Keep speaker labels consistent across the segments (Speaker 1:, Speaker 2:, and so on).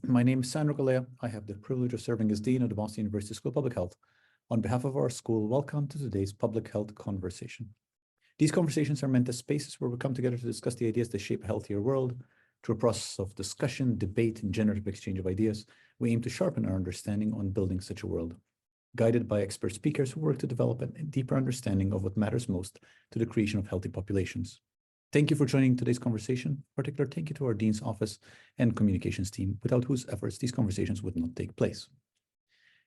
Speaker 1: My name is Sandro Galea. I have the privilege of serving as Dean of the Boston University School of Public Health. On behalf of our school, welcome to today's Public Health Conversation. These conversations are meant as spaces where we come together to discuss the ideas that shape a healthier world. Through a process of discussion, debate, and generative exchange of ideas, we aim to sharpen our understanding on building such a world, guided by expert speakers who work to develop a deeper understanding of what matters most to the creation of healthy populations. Thank you for joining today's conversation. In particular, thank you to our Dean's Office and Communications team, without whose efforts these conversations would not take place.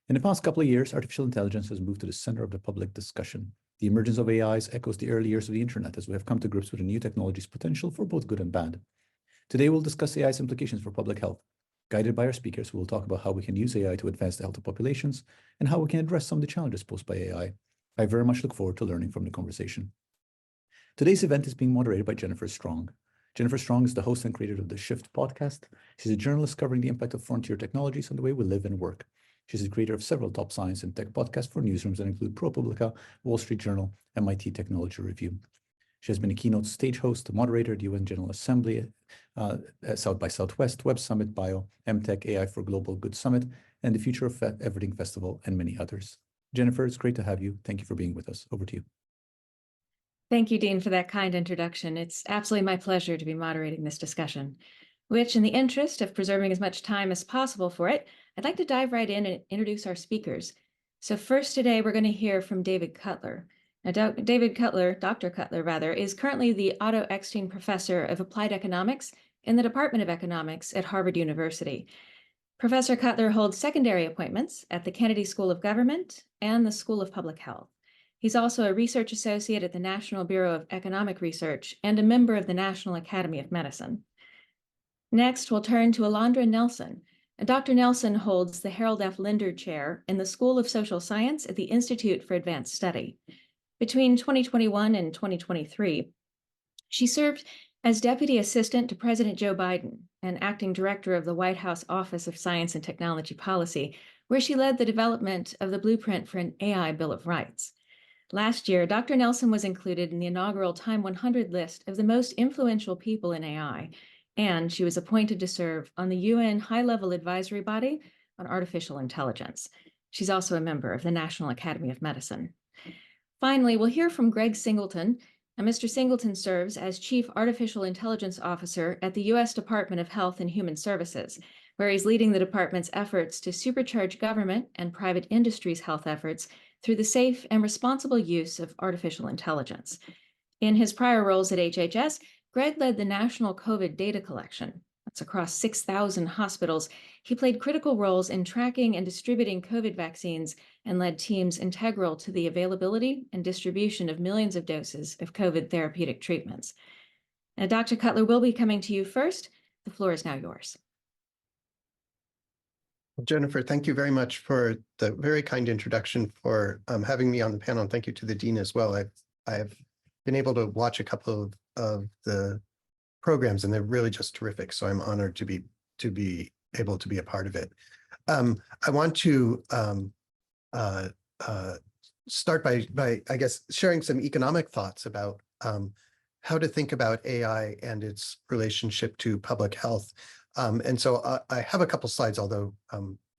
Speaker 1: In the past couple of years, artificial intelligence has moved to the center of the public discussion. The emergence of AIs echoes the early years of the internet as we have come to grips with the new technology's potential for both good and bad. Today, we'll discuss AI's implications for public health, guided by our speakers who will talk about how we can use AI to advance the health of populations and how we can address some of the challenges posed by AI. I very much look forward to learning from the conversation. Today's event is being moderated by Jennifer Strong. Jennifer Strong is the host and creator of the Shift podcast. She's a journalist covering the impact of frontier technologies on the way we live and work. She's the creator of several top science and tech podcasts for newsrooms that include ProPublica, Wall Street Journal, MIT Technology Review. She has been a keynote stage host, a moderator at the UN General Assembly, South by Southwest, Web Summit, Bio, MTech, AI for Global Good Summit, and the Future of Everything Festival, and many others. Jennifer, it's great to have you. Thank you for being with us. Over to you.
Speaker 2: Thank you, Dean, for that kind introduction. It's absolutely my pleasure to be moderating this discussion, which, in the interest of preserving as much time as possible for it, I'd like to dive right in and introduce our speakers. So first today, we're going to hear from David Cutler. Now, Dr. Cutler, is currently the Otto Eckstein Professor of Applied Economics in the Department of Economics at Harvard University. Professor Cutler holds secondary appointments at the Kennedy School of Government and the School of Public Health. He's also a research associate at the National Bureau of Economic Research and a member of the National Academy of Medicine. Next, we'll turn to Alondra Nelson. Dr. Nelson holds the Harold F. Linder Chair in the School of Social Science at the Institute for Advanced Study. Between 2021 and 2023, she served as Deputy Assistant to President Joe Biden and Acting Director of the White House Office of Science and Technology Policy, where she led the development of the blueprint for an AI Bill of Rights. Last year, Dr. Nelson was included in the inaugural Time 100 list of the most influential people in AI, and she was appointed to serve on the UN High-Level Advisory Body on Artificial Intelligence. She's also a member of the National Academy of Medicine. Finally, we'll hear from Greg Singleton. And Mr. Singleton serves as Chief Artificial Intelligence Officer at the U.S. Department of Health and Human Services, where he's leading the department's efforts to supercharge government and private industry's health efforts through the safe and responsible use of artificial intelligence. In his prior roles at HHS, Greg led the national COVID data collection. That's across 6,000 hospitals. He played critical roles in tracking and distributing COVID vaccines and led teams integral to the availability and distribution of millions of doses of COVID therapeutic treatments. Now, Dr. Cutler will be coming to you first. The floor is now yours.
Speaker 3: Jennifer, thank you very much for the very kind introduction, for having me on the panel, and thank you to the Dean as well. I've been able to watch a couple of the programs, and they're really just terrific. So I'm honored to be able to be a part of it. I want to start by I guess sharing some economic thoughts about how to think about AI and its relationship to public health. And so I have a couple slides, although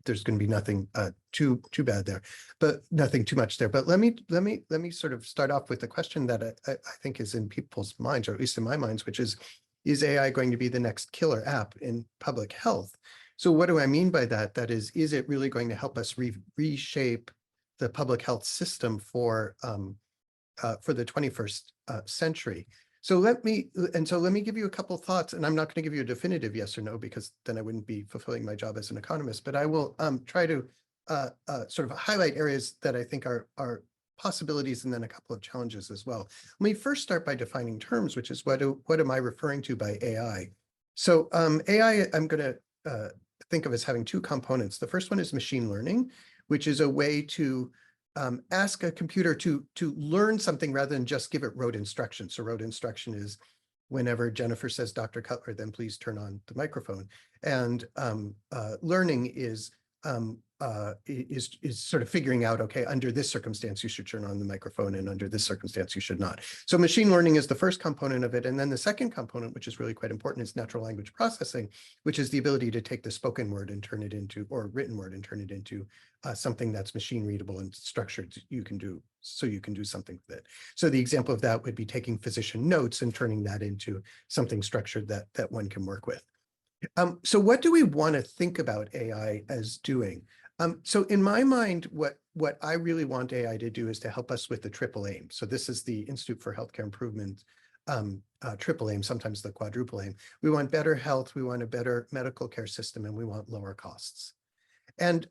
Speaker 3: there's going to be nothing too bad there, but nothing too much there. But let me sort of start off with the question that I think is in people's minds, or at least in my minds, which is AI going to be the next killer app in public health? So what do I mean by that? That is it really going to help us reshape the public health system for the 21st century? So let me give you a couple of thoughts, and I'm not going to give you a definitive yes or no, because then I wouldn't be fulfilling my job as an economist, but I will try to sort of highlight areas that I think are possibilities, and then a couple of challenges as well. Let me first start by defining terms, which is what am I referring to by AI? So AI, I'm going to think of as having two components. The first one is machine learning, which is a way to ask a computer to learn something rather than just give it rote instructions. So rote instruction is whenever Jennifer says, Dr. Cutler, then please turn on the microphone. And learning is is sort of figuring out, okay, under this circumstance, you should turn on the microphone, and under this circumstance, you should not. So machine learning is the first component of it. And then the second component, which is really quite important, is natural language processing, which is the ability to take the spoken word and turn it into, or written word and turn it into something that's machine readable and structured. You can do something with it. So the example of that would be taking physician notes and turning that into something structured that one can work with. So what do we want to think about AI as doing? So in my mind, what I really want AI to do is to help us with the triple aim. So this is the Institute for Healthcare Improvement triple aim, sometimes the quadruple aim. We want better health, we want a better medical care system, and we want lower costs. And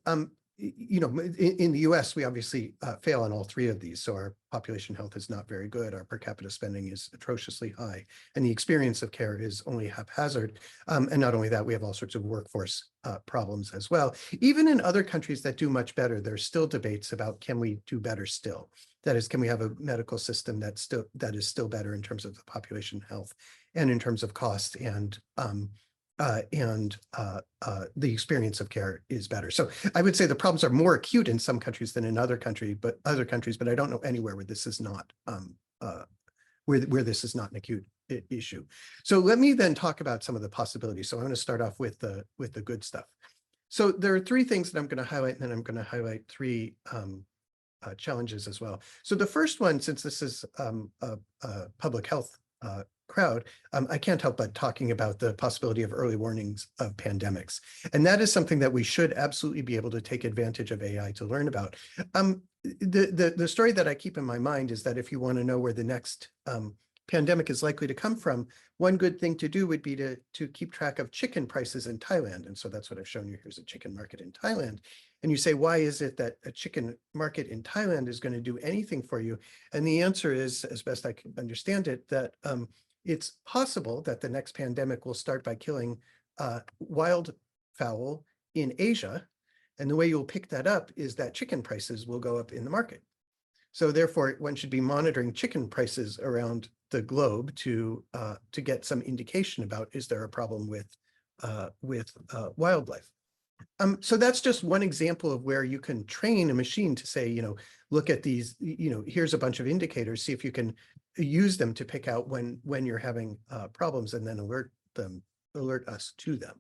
Speaker 3: in the US, we obviously fail on all three of these. So our population health is not very good. Our per capita spending is atrociously high. And the experience of care is only haphazard. And not only that, we have all sorts of workforce problems as well. Even in other countries that do much better, there's still debates about, can we do better still? That is, can we have a medical system that is still better in terms of the population health and in terms of cost and the experience of care is better. So I would say the problems are more acute in some countries than in other countries, but I don't know anywhere where this is not where this is not an acute issue. So let me then talk about some of the possibilities. So I'm going to start off with the good stuff. So there are three things that I'm going to highlight, and then I'm going to highlight three challenges as well. So the first one, since this is a public health crowd, I can't help but talking about the possibility of early warnings of pandemics. And that is something that we should absolutely be able to take advantage of AI to learn about. The story that I keep in my mind is that if you want to know where the next pandemic is likely to come from, one good thing to do would be to keep track of chicken prices in Thailand. And so that's what I've shown you. Here's a chicken market in Thailand. And you say, why is it that a chicken market in Thailand is going to do anything for you? And the answer is, as best I can understand it, that it's possible that the next pandemic will start by killing wildfowl in Asia. And the way you'll pick that up is that chicken prices will go up in the market. So therefore, one should be monitoring chicken prices around the globe to get some indication about, is there a problem with wildlife? So that's just one example of where you can train a machine to say, look at these, here's a bunch of indicators, see if you can use them to pick out when you're having problems, and then alert us to them.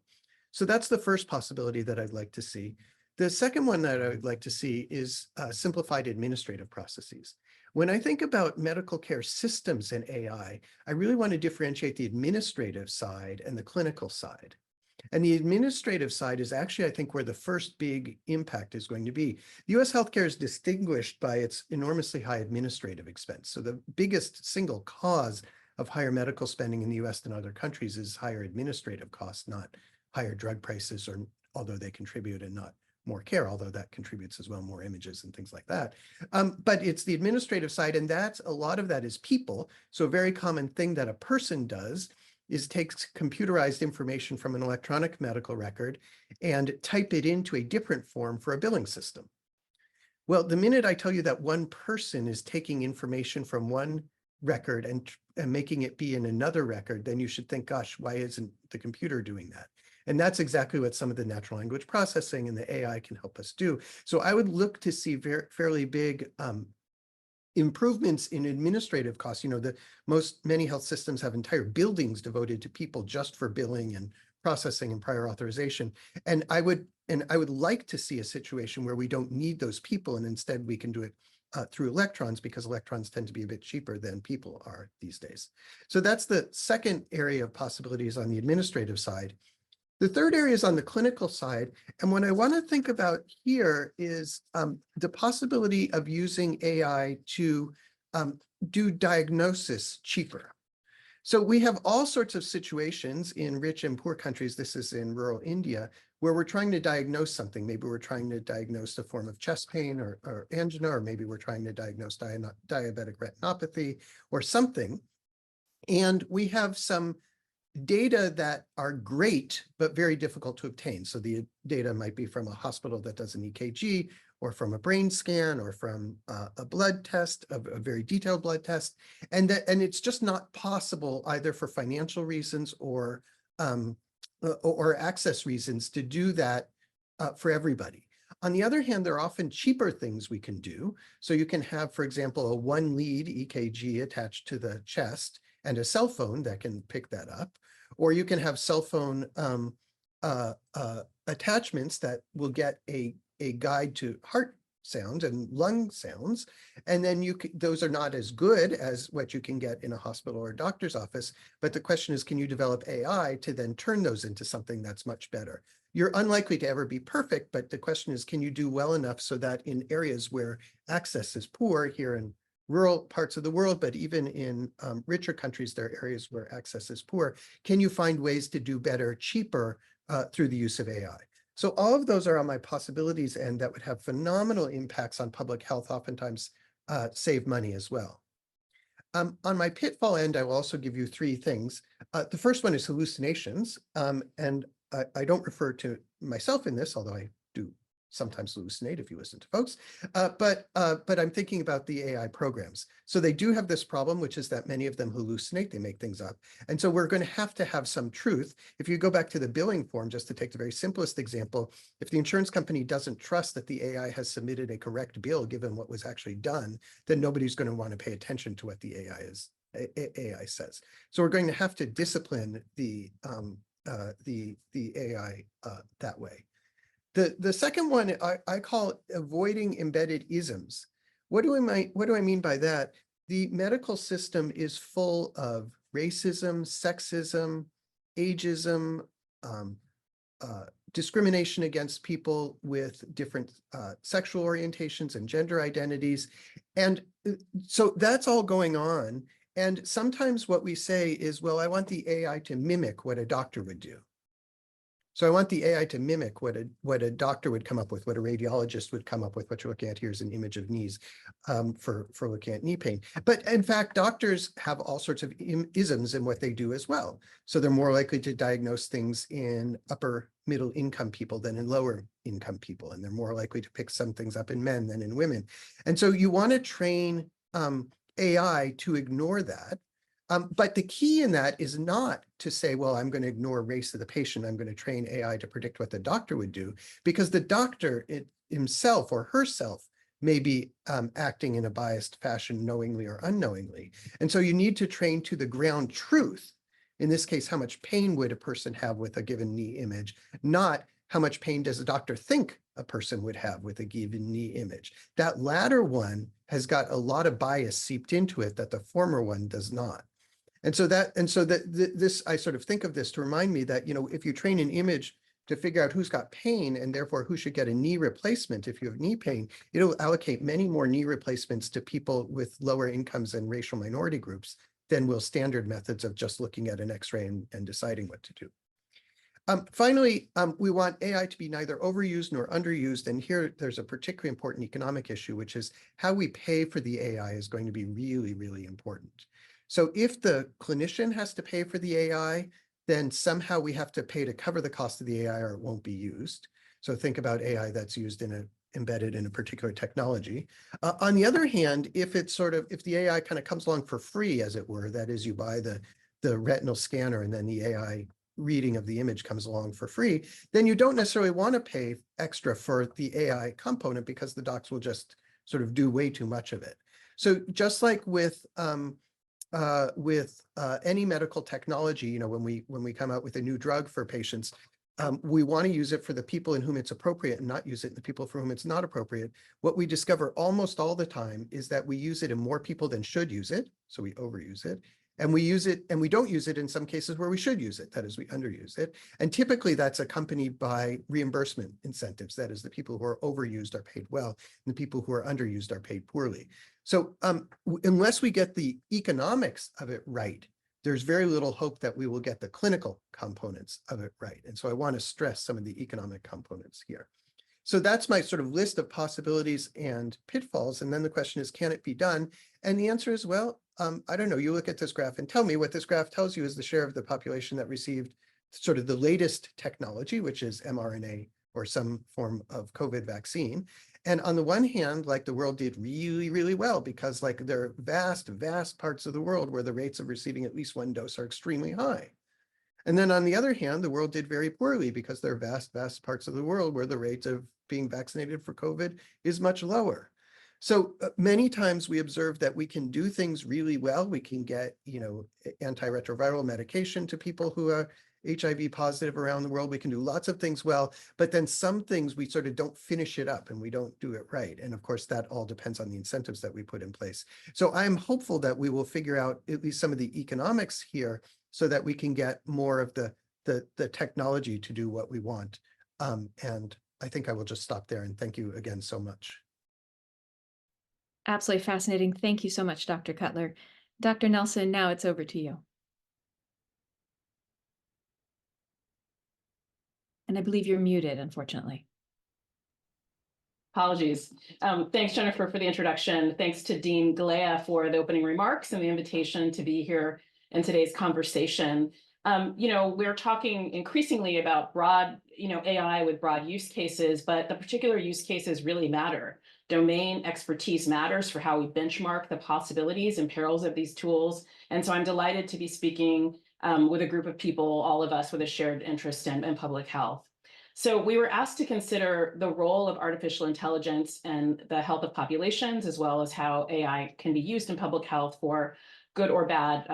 Speaker 3: So that's the first possibility that I'd like to see. The second one that I would like to see is simplified administrative processes. When I think about medical care systems and AI, I really want to differentiate the administrative side and the clinical side. And the administrative side is actually, I think, where the first big impact is going to be. US healthcare is distinguished by its enormously high administrative expense. So the biggest single cause of higher medical spending in the US than other countries is higher administrative costs, not higher drug prices, or although they contribute, and not more care, although that contributes as well, more images and things like that. But it's the administrative side, and a lot of that is people. So a very common thing that a person does is takes computerized information from an electronic medical record and type it into a different form for a billing system. Well, the minute I tell you that one person is taking information from one record and making it be in another record, then you should think, gosh, why isn't the computer doing that? And that's exactly what some of the natural language processing and the AI can help us do. So I would look to see fairly big improvements in administrative costs. Many health systems have entire buildings devoted to people just for billing and processing and prior authorization. And I would like to see a situation where we don't need those people, and instead we can do it through electrons, because electrons tend to be a bit cheaper than people are these days. So that's the second area of possibilities on the administrative side. The third area is on the clinical side. And what I want to think about here is the possibility of using AI to do diagnosis cheaper. So we have all sorts of situations in rich and poor countries. This is in rural India, where we're trying to diagnose something. Maybe we're trying to diagnose a form of chest pain or angina, or maybe we're trying to diagnose diabetic retinopathy or something. And we have some data that are great, but very difficult to obtain. So the data might be from a hospital that does an EKG, or from a brain scan, or from a blood test, a very detailed blood test. And it's just not possible, either for financial reasons or access reasons, to do that for everybody. On the other hand, there are often cheaper things we can do. So you can have, for example, a one lead EKG attached to the chest and a cell phone that can pick that up. Or you can have cell phone attachments that will get a guide to heart sounds and lung sounds. And then those are not as good as what you can get in a hospital or a doctor's office. But the question is, can you develop AI to then turn those into something that's much better? You're unlikely to ever be perfect, but the question is, can you do well enough so that in areas where access is poor here in rural parts of the world, but even in richer countries, there are areas where access is poor. Can you find ways to do better, cheaper through the use of AI? So all of those are on my possibilities, and that would have phenomenal impacts on public health, oftentimes save money as well. On my pitfall end, I will also give you three things. The first one is hallucinations, and I don't refer to myself in this, although I do sometimes hallucinate if you listen to folks, but I'm thinking about the AI programs. So they do have this problem, which is that many of them hallucinate, they make things up. And so we're going to have some truth. If you go back to the billing form, just to take the very simplest example, if the insurance company doesn't trust that the AI has submitted a correct bill, given what was actually done, then nobody's going to want to pay attention to what the AI says. So we're going to have to discipline the AI that way. The second one I call avoiding embedded isms. What do I mean by that? The medical system is full of racism, sexism, ageism, discrimination against people with different sexual orientations and gender identities. And so that's all going on. And sometimes what we say is, well, I want the AI to mimic what a doctor would do. So I want the AI to mimic what a doctor would come up with, what a radiologist would come up with. What you're looking at here is an image of knees for looking at knee pain. But in fact, doctors have all sorts of isms in what they do as well. So they're more likely to diagnose things in upper middle income people than in lower income people. And they're more likely to pick some things up in men than in women. And so you want to train AI to ignore that. But the key in that is not to say, well, I'm going to ignore race of the patient. I'm going to train AI to predict what the doctor would do, because the doctor himself or herself may be acting in a biased fashion, knowingly or unknowingly. And so you need to train to the ground truth. In this case, how much pain would a person have with a given knee image, not how much pain does a doctor think a person would have with a given knee image. That latter one has got a lot of bias seeped into it that the former one does not. And so this, I sort of think of this to remind me that, if you train an image to figure out who's got pain and therefore who should get a knee replacement if you have knee pain, it'll allocate many more knee replacements to people with lower incomes and racial minority groups than will standard methods of just looking at an X-ray and deciding what to do. Finally, we want AI to be neither overused nor underused. And here there's a particularly important economic issue, which is how we pay for the AI is going to be really, really important. So if the clinician has to pay for the AI, then somehow we have to pay to cover the cost of the AI or it won't be used. So think about AI that's used embedded in a particular technology. On the other hand, if the AI kind of comes along for free, as it were, that is, you buy the retinal scanner and then the AI reading of the image comes along for free, then you don't necessarily want to pay extra for the AI component because the docs will just sort of do way too much of it. So just like with any medical technology, when we come out with a new drug for patients, we want to use it for the people in whom it's appropriate and not use it in the people for whom it's not appropriate. What we discover almost all the time is that we use it in more people than should use it, so we overuse it. And we use it, and we don't use it in some cases where we should use it. That is, we underuse it. And typically that's accompanied by reimbursement incentives. That is, the people who are overused are paid well, and the people who are underused are paid poorly. So unless we get the economics of it right, there's very little hope that we will get the clinical components of it right. And so I want to stress some of the economic components here. So that's my sort of list of possibilities and pitfalls. And then the question is, can it be done? And the answer is, well, I don't know. You look at this graph and tell me what this graph tells you is the share of the population that received sort of the latest technology, which is mRNA or some form of COVID vaccine. And on the one hand, like, the world did really, really well because, like, there are vast, vast parts of the world where the rates of receiving at least one dose are extremely high. And then on the other hand, the world did very poorly because there are vast, vast parts of the world where the rates of being vaccinated for COVID is much lower. So many times we observe that we can do things really well. We can get, antiretroviral medication to people who are HIV positive around the world. We can do lots of things well, but then some things we sort of don't finish it up and we don't do it right. And of course, that all depends on the incentives that we put in place. So I'm hopeful that we will figure out at least some of the economics here so that we can get more of the technology to do what we want. And I think I will just stop there and thank you again so much.
Speaker 2: Absolutely fascinating. Thank you so much, Dr. Cutler. Dr. Nelson, now it's over to you. And I believe you're muted, unfortunately.
Speaker 4: Apologies. Thanks, Jennifer, for the introduction. Thanks to Dean Galea for the opening remarks and the invitation to be here in today's conversation. We're talking increasingly about broad, AI with broad use cases, but the particular use cases really matter. Domain expertise matters for how we benchmark the possibilities and perils of these tools. And so I'm delighted to be speaking with a group of people, all of us with a shared interest in public health. So we were asked to consider the role of artificial intelligence and the health of populations, as well as how AI can be used in public health for good or bad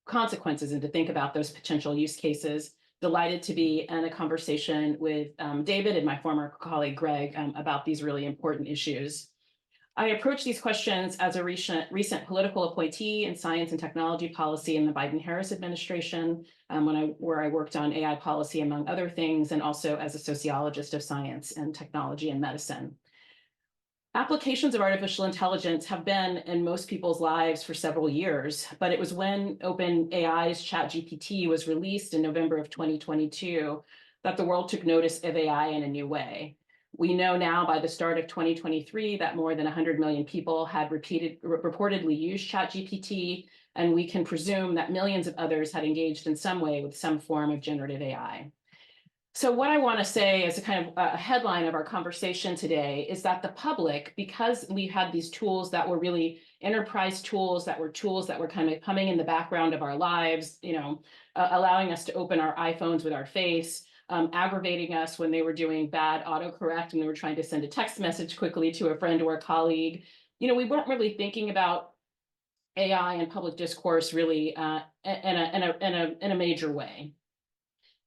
Speaker 4: consequences, and to think about those potential use cases. Delighted to be in a conversation with David and my former colleague Greg about these really important issues. I approach these questions as a recent political appointee in science and technology policy in the Biden-Harris administration, where I worked on AI policy, among other things, and also as a sociologist of science and technology and medicine. Applications of artificial intelligence have been in most people's lives for several years, but it was when OpenAI's ChatGPT was released in November of 2022 that the world took notice of AI in a new way. We know now by the start of 2023 that more than 100 million people had reportedly used ChatGPT, and we can presume that millions of others had engaged in some way with some form of generative AI. So what I want to say as a kind of a headline of our conversation today is that the public, because we had these tools that were really enterprise tools that were kind of coming in the background of our lives, allowing us to open our iPhones with our face, aggravating us when they were doing bad autocorrect and we were trying to send a text message quickly to a friend or a colleague. We weren't really thinking about AI and public discourse really in a major way.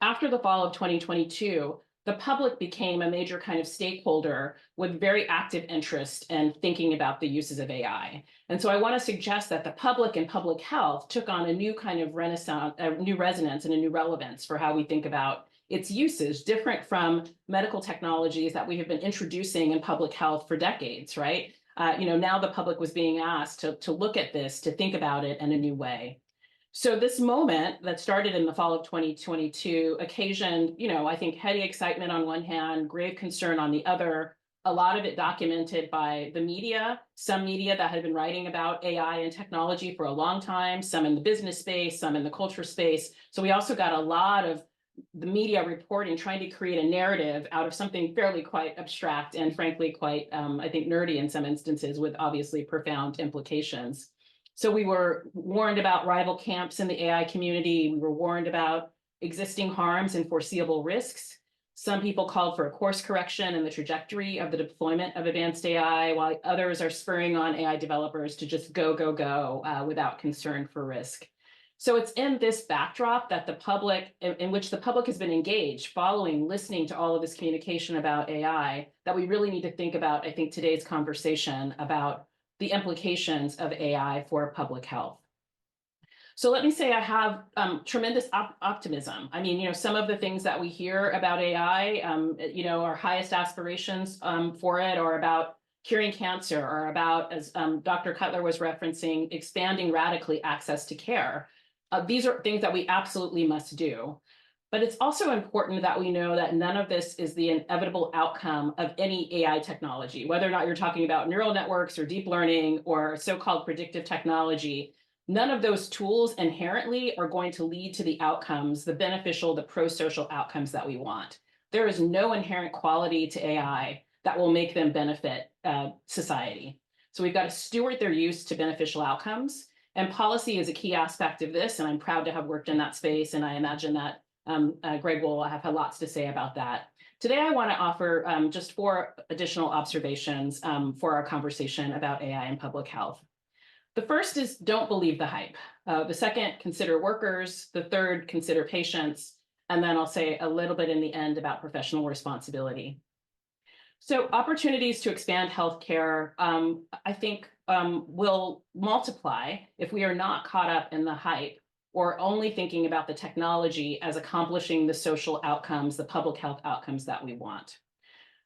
Speaker 4: After the fall of 2022, the public became a major kind of stakeholder with very active interest in thinking about the uses of AI. And so I want to suggest that the public and public health took on a new kind of renaissance, a new resonance and a new relevance for how we think about its uses, different from medical technologies that we have been introducing in public health for decades, right? Now the public was being asked to look at this, to think about it in a new way. So this moment that started in the fall of 2022 occasioned, I think, heady excitement on one hand, grave concern on the other, a lot of it documented by the media, some media that had been writing about AI and technology for a long time, some in the business space, some in the culture space. So we also got a lot of the media reporting, trying to create a narrative out of something fairly quite abstract and frankly quite, I think, nerdy in some instances with obviously profound implications. So we were warned about rival camps in the AI community. We were warned about existing harms and foreseeable risks. Some people called for a course correction in the trajectory of the deployment of advanced AI, while others are spurring on AI developers to just go without concern for risk. So it's in this backdrop that the public, in which the public has been engaged, listening to all of this communication about AI, that we really need to think about, I think, today's conversation about the implications of AI for public health. So let me say I have tremendous optimism. I mean, some of the things that we hear about AI, our highest aspirations for it are about curing cancer, or about, as Dr. Cutler was referencing, expanding radically access to care. These are things that we absolutely must do. But it's also important that we know that none of this is the inevitable outcome of any AI technology, whether or not you're talking about neural networks or deep learning or so-called predictive technology. None of those tools inherently are going to lead to the outcomes, the beneficial, the pro-social outcomes that we want. There is no inherent quality to AI that will make them benefit society. So we've got to steward their use to beneficial outcomes. And policy is a key aspect of this, and I'm proud to have worked in that space, and I imagine that Greg will have had lots to say about that. Today, I want to offer just 4 additional observations for our conversation about AI and public health. The first is don't believe the hype. The second, consider workers. The third, consider patients. And then I'll say a little bit in the end about professional responsibility. So opportunities to expand healthcare, I think, will multiply if we are not caught up in the hype or only thinking about the technology as accomplishing the social outcomes, the public health outcomes that we want.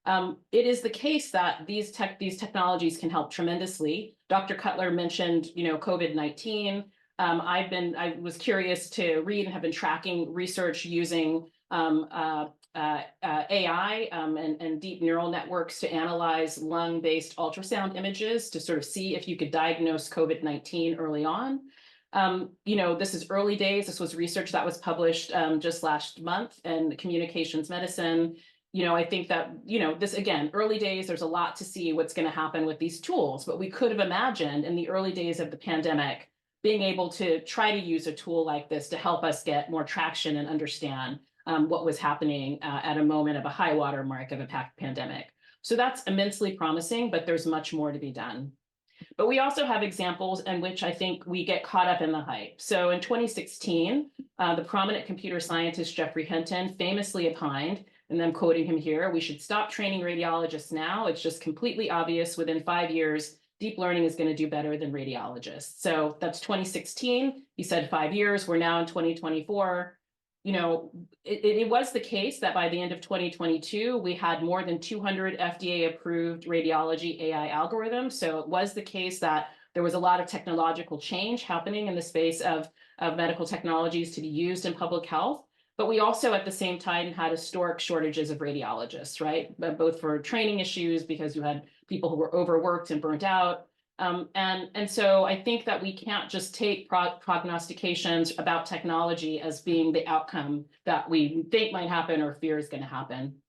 Speaker 4: It is the case that these technologies can help tremendously. Dr. Cutler mentioned, COVID-19. I was curious to read and have been tracking research using AI and deep neural networks to analyze lung-based ultrasound images to sort of see if you could diagnose COVID-19 early on. This is early days. This was research that was published just last month in Communications Medicine. I think that, this, again, early days, there's a lot to see what's going to happen with these tools, but we could have imagined in the early days of the pandemic being able to try to use a tool like this to help us get more traction and understand what was happening at a moment of a high water mark of a pandemic. So that's immensely promising, but there's much more to be done. But we also have examples in which I think we get caught up in the hype. So in 2016, the prominent computer scientist Geoffrey Hinton famously opined, and I'm quoting him here, "We should stop training radiologists now. It's just completely obvious within 5 years, deep learning is going to do better than radiologists." So that's 2016. He said 5 years. We're now in 2024. It was the case that by the end of 2022, we had more than 200 FDA-approved radiology AI algorithms. So it was the case that there was a lot of technological change happening in the space of medical technologies to be used in public health. But we also, at the same time, had historic shortages of radiologists, right? Both for training issues, because you had people who were overworked and burnt out. And so I think that we can't just take prognostications about technology as being the outcome that we think might happen or fear is going to happen.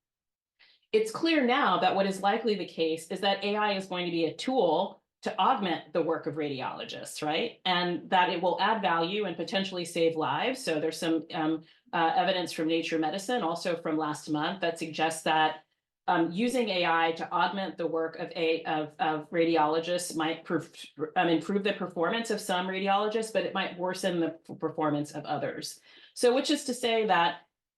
Speaker 4: It's clear now that what is likely the case is that AI is going to be a tool to augment the work of radiologists, right? And that it will add value and potentially save lives. So there's some evidence from Nature Medicine, also from last month, that suggests that using AI to augment the work of radiologists might improve the performance of some radiologists, but it might worsen the performance of others. So which is to say that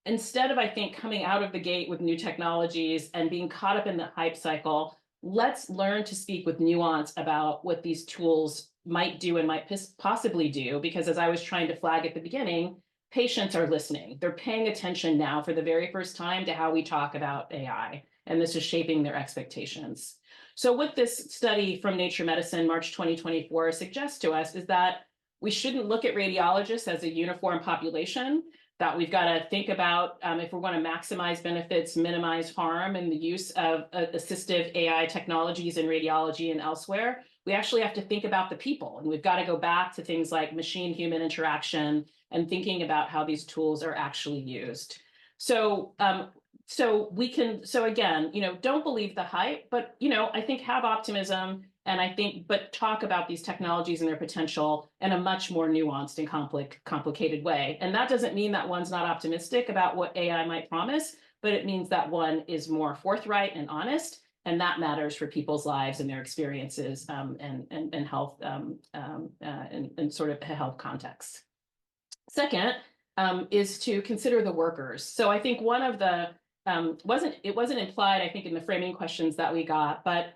Speaker 4: instead of, I think, coming out of the gate with new technologies and being caught up in the hype cycle, let's learn to speak with nuance about what these tools might do and might possibly do, because as I was trying to flag at the beginning, patients are listening. They're paying attention now for the very first time to how we talk about AI. And this is shaping their expectations. So what this study from Nature Medicine, March 2024, suggests to us is that we shouldn't look at radiologists as a uniform population, that we've got to think about if we want to maximize benefits, minimize harm in the use of assistive AI technologies in radiology and elsewhere. We actually have to think about the people, and we've got to go back to things like machine-human interaction and thinking about how these tools are actually used. So again, don't believe the hype, but, I think have optimism, and but talk about these technologies and their potential in a much more nuanced and complicated way. And that doesn't mean that one's not optimistic about what AI might promise, but it means that one is more forthright and honest, and that matters for people's lives and their experiences and health and sort of a health context. Second is to consider the workers. So I think one of the it wasn't implied, I think, in the framing questions that we got, but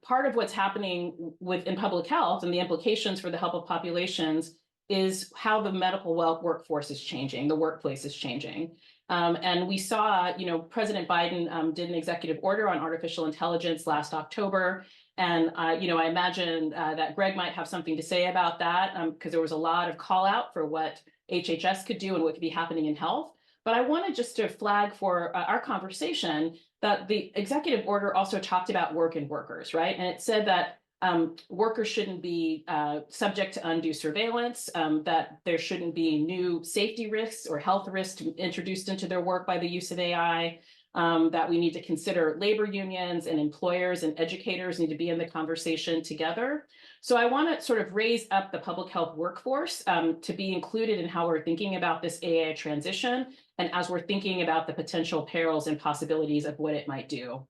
Speaker 4: part of what's happening in public health and the implications for the health of populations is how the medical workforce is changing, the workplace is changing. And we saw, President Biden did an executive order on artificial intelligence last October. And, I imagine that Greg might have something to say about that because there was a lot of call out for what HHS could do and what could be happening in health. But I wanted just to flag for our conversation that the executive order also talked about work and workers, right? And it said that workers shouldn't be subject to undue surveillance, that there shouldn't be new safety risks or health risks introduced into their work by the use of AI, that we need to consider labor unions and employers and educators need to be in the conversation together. So I want to sort of raise up the public health workforce to be included in how we're thinking about this AI transition, and as we're thinking about the potential perils and possibilities of what it might do.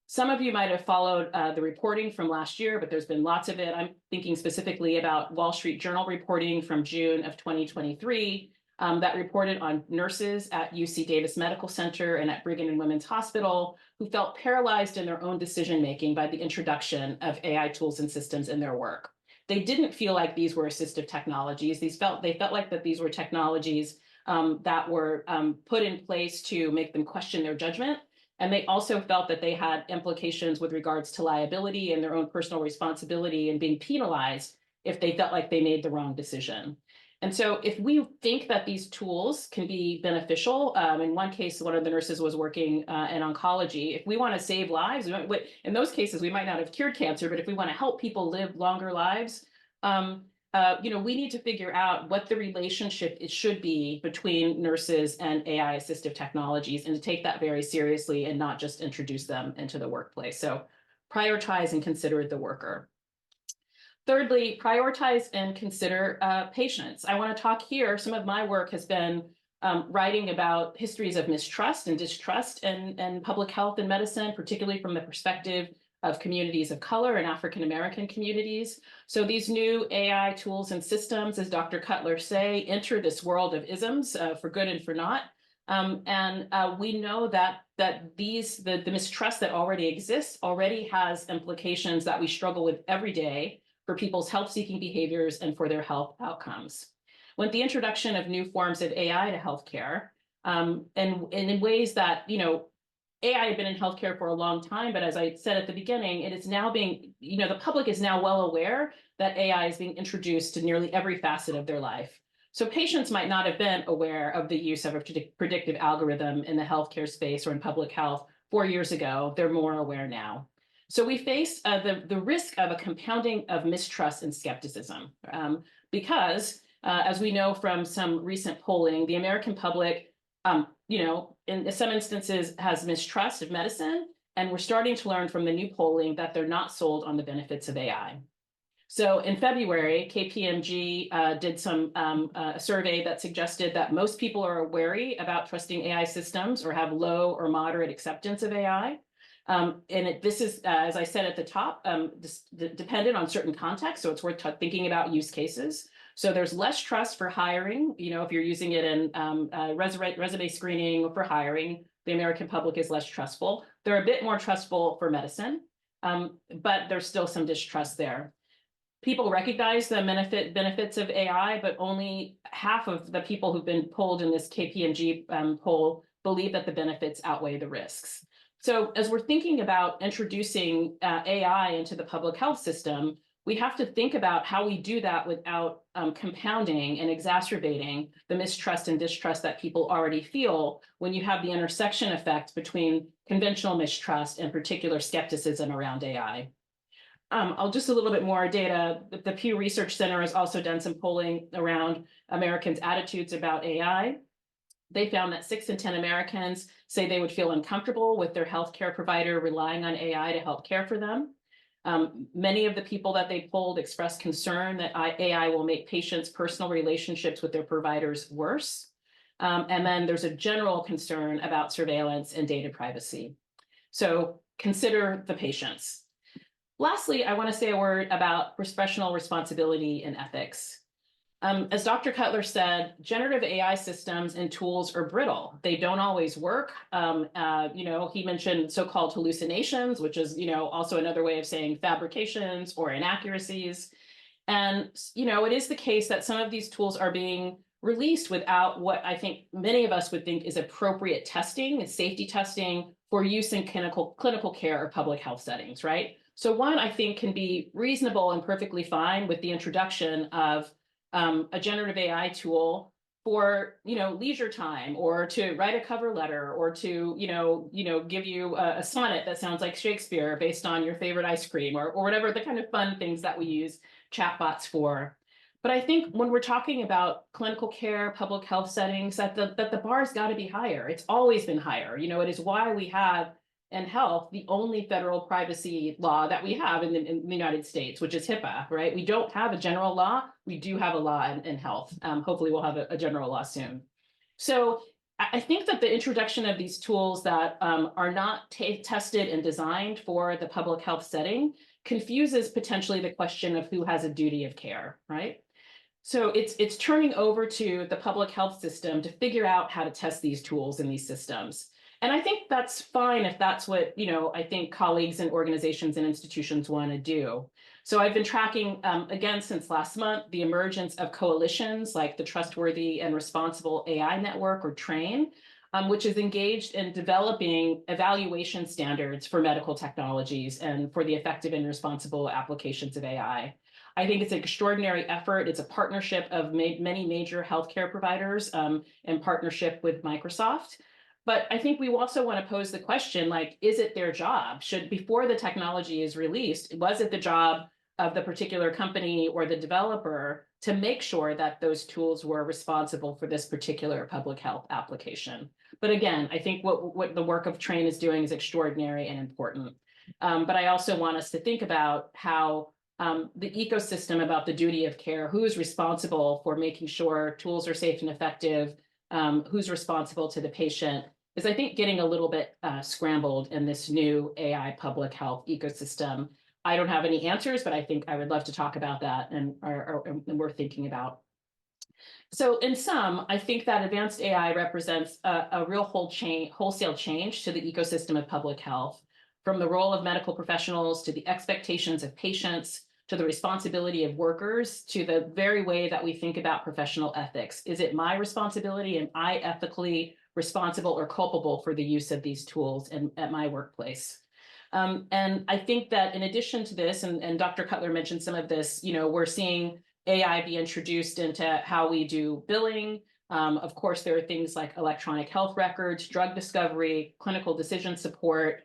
Speaker 4: Some of you might have followed the reporting from last year, but there's been lots of it. I'm thinking specifically about Wall Street Journal reporting from June of 2023 that reported on nurses at UC Davis Medical Center and at Brigham and Women's Hospital who felt paralyzed in their own decision-making by the introduction of AI tools and systems in their work. They didn't feel like these were assistive technologies. They felt like that these were technologies that were put in place to make them question their judgment. And they also felt that they had implications with regards to liability and their own personal responsibility and being penalized if they felt like they made the wrong decision. And so if we think that these tools can be beneficial, in one case, one of the nurses was working in oncology. If we want to save lives, in those cases, we might not have cured cancer, but if we want to help people live longer lives, we need to figure out what the relationship it should be between nurses and AI assistive technologies, and to take that very seriously and not just introduce them into the workplace. So prioritize and consider the worker. Thirdly, prioritize and consider patients. I want to talk here. Some of my work has been writing about histories of mistrust and distrust in public health and medicine, particularly from the perspective of communities of color and African-American communities. So these new AI tools and systems, as Dr. Cutler say, enter this world of isms for good and for not. We know that the mistrust that already exists already has implications that we struggle with every day for people's health-seeking behaviors and for their health outcomes. With the introduction of new forms of AI to healthcare, and in ways that, AI had been in healthcare for a long time, but as I said at the beginning, it is now being, the public is now well aware that AI is being introduced to nearly every facet of their life. So patients might not have been aware of the use of a predictive algorithm in the healthcare space or in public health 4 years ago. They're more aware now. So we face the risk of a compounding of mistrust and skepticism because, as we know from some recent polling, the American public in some instances has mistrust of medicine, and we're starting to learn from the new polling that they're not sold on the benefits of AI. So in February, KPMG did a survey that suggested that most people are wary about trusting AI systems or have low or moderate acceptance of AI. This is, as I said at the top, dependent on certain contexts, so it's worth thinking about use cases. So there's less trust for hiring. If you're using it in resume screening or for hiring, the American public is less trustful. They're a bit more trustful for medicine, but there's still some distrust there. People recognize the benefits of AI, but only half of the people who've been polled in this KPMG poll believe that the benefits outweigh the risks. So as we're thinking about introducing AI into the public health system, we have to think about how we do that without compounding and exacerbating the mistrust and distrust that people already feel when you have the intersection effect between conventional mistrust and particular skepticism around AI. I'll just a little bit more data. The Pew Research Center has also done some polling around Americans' attitudes about AI. They found that 6 in 10 Americans say they would feel uncomfortable with their healthcare provider relying on AI to help care for them. Many of the people that they polled expressed concern that AI will make patients' personal relationships with their providers worse. And then there's a general concern about surveillance and data privacy. So consider the patients. Lastly, I want to say a word about professional responsibility and ethics. As Dr. Cutler said, generative AI systems and tools are brittle. They don't always work. He mentioned so-called hallucinations, which is, also another way of saying fabrications or inaccuracies. And, it is the case that some of these tools are being released without what I think many of us would think is appropriate testing and safety testing for use in clinical care or public health settings, right? So one, I think, can be reasonable and perfectly fine with the introduction of a generative AI tool for, leisure time, or to write a cover letter, or to, give you a sonnet that sounds like Shakespeare based on your favorite ice cream, or whatever the kind of fun things that we use chatbots for. But I think when we're talking about clinical care, public health settings, that the bar's got to be higher. It's always been higher. You know, it is why we have in health the only federal privacy law that we have in the United States, which is HIPAA, right? We don't have a general law. We do have a law in health. Hopefully we'll have a general law soon. So I think that the introduction of these tools that are not tested and designed for the public health setting confuses potentially the question of who has a duty of care, right? So it's turning over to the public health system to figure out how to test these tools in these systems. And I think that's fine if that's what, you know, I think colleagues and organizations and institutions want to do. So I've been tracking, again, since last month, the emergence of coalitions like the Trustworthy and Responsible AI Network, or TRAIN, which is engaged in developing evaluation standards for medical technologies and for the effective and responsible applications of AI. I think it's an extraordinary effort. It's a partnership of many major healthcare providers in partnership with Microsoft. But I think we also want to pose the question, like, is it their job? Before the technology is released, was it the job of the particular company or the developer to make sure that those tools were responsible for this particular public health application? But again, I think what the work of TRAIN is doing is extraordinary and important. But I also want us to think about how the ecosystem, about the duty of care, who's responsible for making sure tools are safe and effective, who's responsible to the patient, is I think getting a little bit scrambled in this new AI public health ecosystem. I don't have any answers, but I think I would love to talk about that, and we're thinking about. So in sum, I think that advanced AI represents a real wholesale change to the ecosystem of public health, from the role of medical professionals to the expectations of patients, to the responsibility of workers, to the very way that we think about professional ethics. Is it my responsibility? Am I ethically responsible or culpable for the use of these tools at my workplace? And I think that in addition to this, and Dr. Cutler mentioned some of this, you know, we're seeing AI be introduced into how we do billing. Of course, there are things like electronic health records, drug discovery, clinical decision support,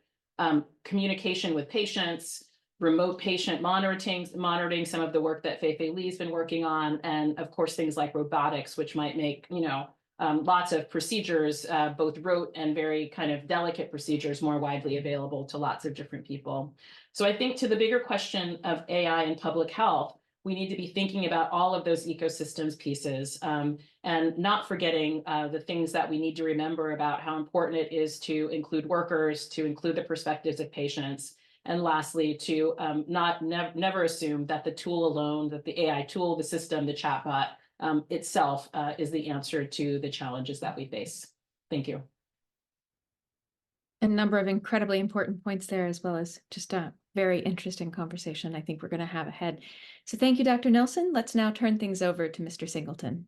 Speaker 4: communication with patients, remote patient monitoring some of the work that Fei Li's been working on, and of course things like robotics, which might make, you know, lots of procedures, both rote and very kind of delicate procedures, more widely available to lots of different people. So I think to the bigger question of AI and public health, we need to be thinking about all of those ecosystems pieces, and not forgetting the things that we need to remember about how important it is to include workers, to include the perspectives of patients, and lastly, to never assume that the tool alone, that the AI tool, the system, the chatbot itself is the answer to the challenges that we face. Thank you.
Speaker 2: A number of incredibly important points there, as well as just a very interesting conversation I think we're going to have ahead. So thank you, Dr. Nelson. Let's now turn things over to Mr. Singleton.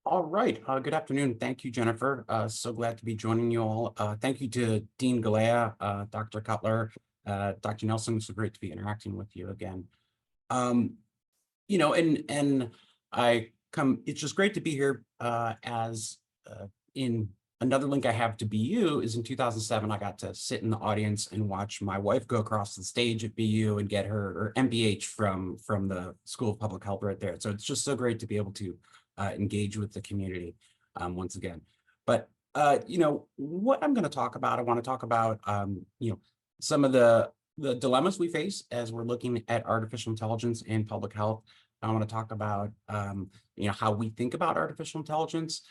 Speaker 5: All right. Good afternoon. Thank you, Jennifer. So glad to be joining you all. Thank you to Dean Galea, Dr. Cutler, Dr. Nelson. It's so great to be interacting with you again. You know, and it's just great to be here as in another link I have to BU is in 2007, I got to sit in the audience and watch my wife go across the stage at BU and get her MPH from the School of Public Health right there. So it's just so great to be able to engage with the community once again. But, you know, what I'm going to talk about, I want to talk about, you know, some of the dilemmas we face as we're looking at artificial intelligence and public health. I want to talk about, you know, how we think about artificial intelligence,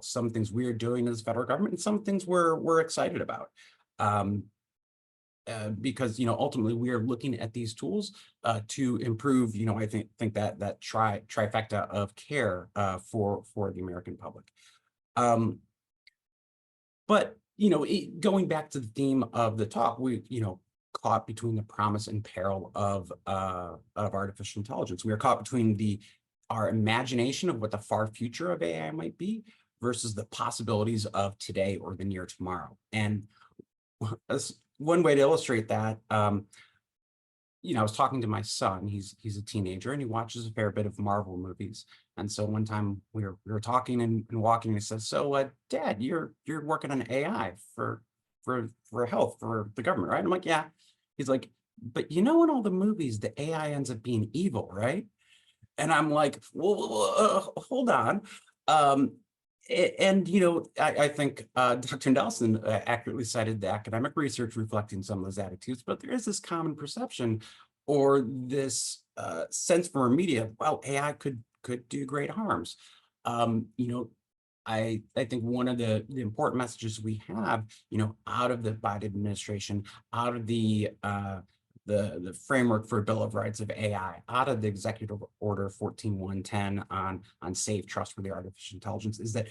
Speaker 5: some things we're doing as federal government, and some things we're excited about. Because, you know, ultimately we are looking at these tools to improve, you know, I think that trifecta of care for the American public. But, you know, going back to the theme of the talk, we, you know, caught between the promise and peril of artificial intelligence. We are caught between our imagination of what the far future of AI might be versus the possibilities of today or the near tomorrow. And as one way to illustrate that, you know, I was talking to my son. He's a teenager and he watches a fair bit of Marvel movies. And so one time we were talking and walking, and he says, "So, Dad, you're working on AI for health for the government, right?" I'm like, "Yeah." He's like, "But you know, in all the movies, the AI ends up being evil, right?" And I'm like, well, hold on. And, I think Dr. Nelson accurately cited the academic research reflecting some of those attitudes, but there is this common perception or this sense from our media, well, AI could do great harms. I think one of the important messages we have, out of the Biden administration, out of the framework for Bill of Rights of AI, out of the Executive Order 14110 on safe, trustworthy artificial intelligence, is that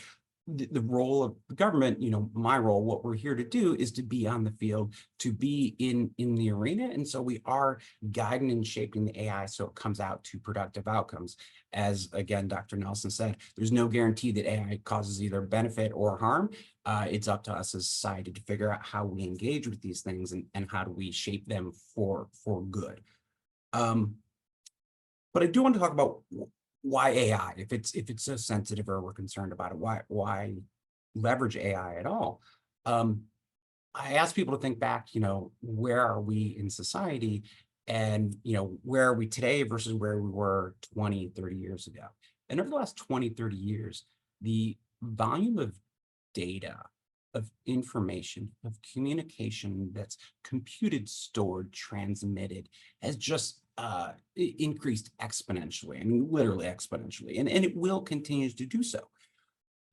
Speaker 5: the role of the government, my role, what we're here to do is to be on the field, to be in the arena. And so we are guiding and shaping the AI so it comes out to productive outcomes. As again, Dr. Nelson said, there's no guarantee that AI causes either benefit or harm. It's up to us as society to figure out how we engage with these things and how do we shape them for good. But I do want to talk about why AI, if it's so sensitive or we're concerned about it, why leverage AI at all? I ask people to think back, where are we in society and, where are we today versus where we were 20, 30 years ago? And over the last 20, 30 years, the volume of data, of information, of communication that's computed, stored, transmitted has just increased exponentially. I mean, literally exponentially, and it will continue to do so.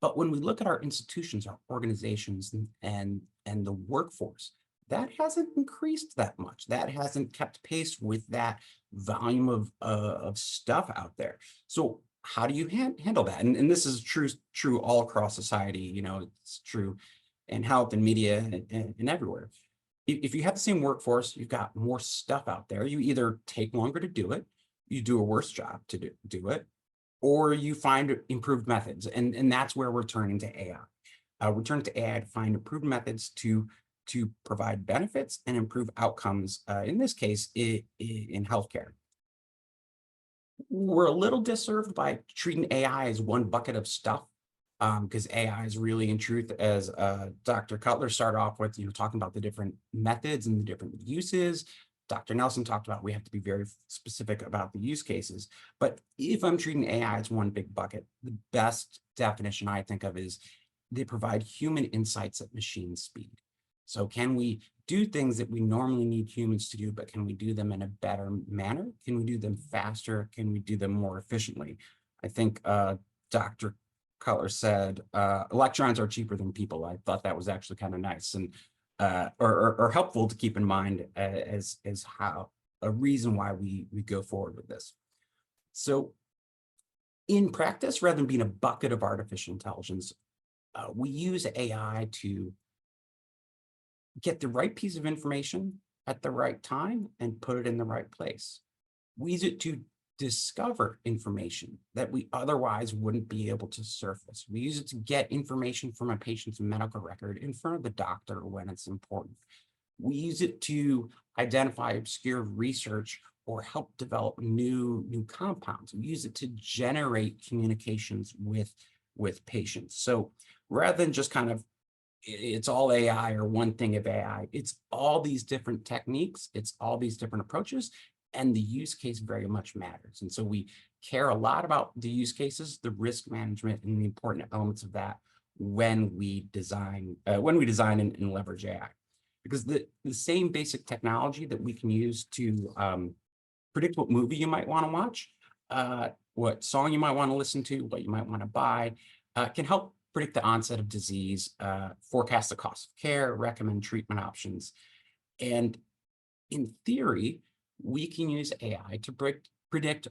Speaker 5: But when we look at our institutions, our organizations, and the workforce, that hasn't increased that much. That hasn't kept pace with that volume of stuff out there. So how do you handle that? And this is true all across society. It's true in health and media and everywhere. If you have the same workforce, you've got more stuff out there. You either take longer to do it, you do a worse job to do it, or you find improved methods. And that's where we're turning to AI. We're turning to AI to find improved methods to provide benefits and improve outcomes, in this case, in healthcare. We're a little disserved by treating AI as one bucket of stuff, because AI is really, in truth, as Dr. Cutler started off with, talking about the different methods and the different uses. Dr. Nelson talked about we have to be very specific about the use cases. But if I'm treating AI as one big bucket, the best definition I think of is they provide human insights at machine speed. So can we do things that we normally need humans to do, but can we do them in a better manner? Can we do them faster? Can we do them more efficiently? I think Dr. Cutler said, electrons are cheaper than people. I thought that was actually kind of nice and or helpful to keep in mind as how a reason why we go forward with this. So in practice, rather than being a bucket of artificial intelligence, we use AI to get the right piece of information at the right time and put it in the right place. We use it to discover information that we otherwise wouldn't be able to surface. We use it to get information from a patient's medical record in front of the doctor when it's important. We use it to identify obscure research or help develop new compounds. We use it to generate communications with patients. So rather than just kind of it's all AI or one thing of AI, it's all these different techniques, it's all these different approaches, and the use case very much matters. And so we care a lot about the use cases, the risk management, and the important elements of that when we design and leverage AI. Because the same basic technology that we can use to predict what movie you might want to watch, what song you might want to listen to, what you might want to buy, can help predict the onset of disease, forecast the cost of care, recommend treatment options. And in theory, we can use AI to predict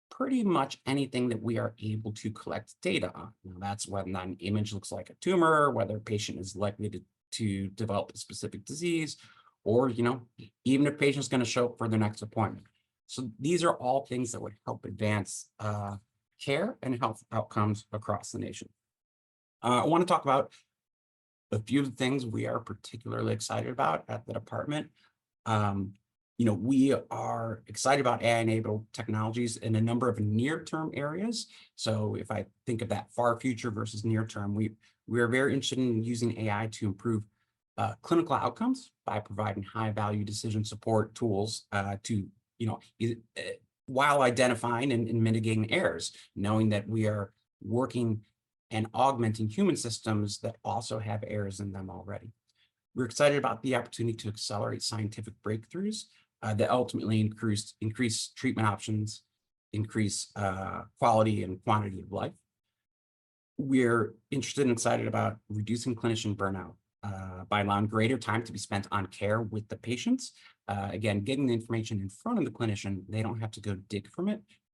Speaker 5: pretty much anything that we are able to collect data on. Now, that's whether an image looks like a tumor, whether a patient is likely to develop a specific disease, or even if a patient's going to show up for their next appointment. So these are all things that would help advance care and health outcomes across the nation. I want to talk about a few of the things we are particularly excited about at the department. We are excited about AI-enabled technologies in a number of near-term areas. So if I think of that far future versus near-term, we are very interested in using AI to improve clinical outcomes by providing high-value decision support tools to while identifying and mitigating errors, knowing that we are working and augmenting human systems that also have errors in them already. We're excited about the opportunity to accelerate scientific breakthroughs that ultimately increase treatment options, increase quality and quantity of life. We're interested and excited about reducing clinician burnout by allowing greater time to be spent on care with the patients. Again, getting the information in front of the clinician, they don't have to go dig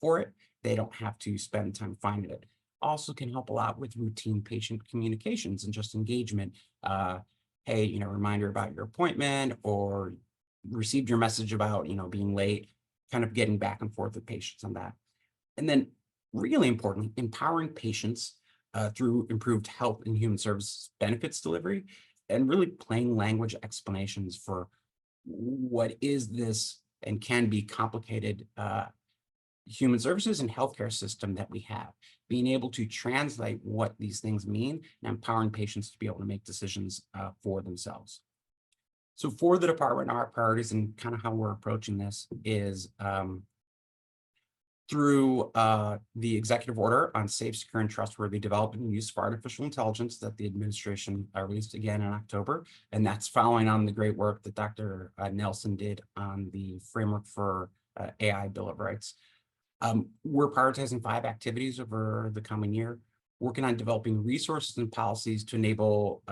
Speaker 5: for it. They don't have to spend time finding it. Also can help a lot with routine patient communications and just engagement. Hey, reminder about your appointment, or received your message about, being late, kind of getting back and forth with patients on that. And then really important, empowering patients through improved health and human services benefits delivery, and really plain language explanations for what is this and can be complicated human services and healthcare system that we have, being able to translate what these things mean and empowering patients to be able to make decisions for themselves. So for the department, our priorities and kind of how we're approaching this is through the executive order on safe, secure, and trustworthy development and use of artificial intelligence that the administration released again in October. And that's following on the great work that Dr. Nelson did on the framework for AI Bill of Rights. We're prioritizing 5 activities over the coming year, working on developing resources and policies to enable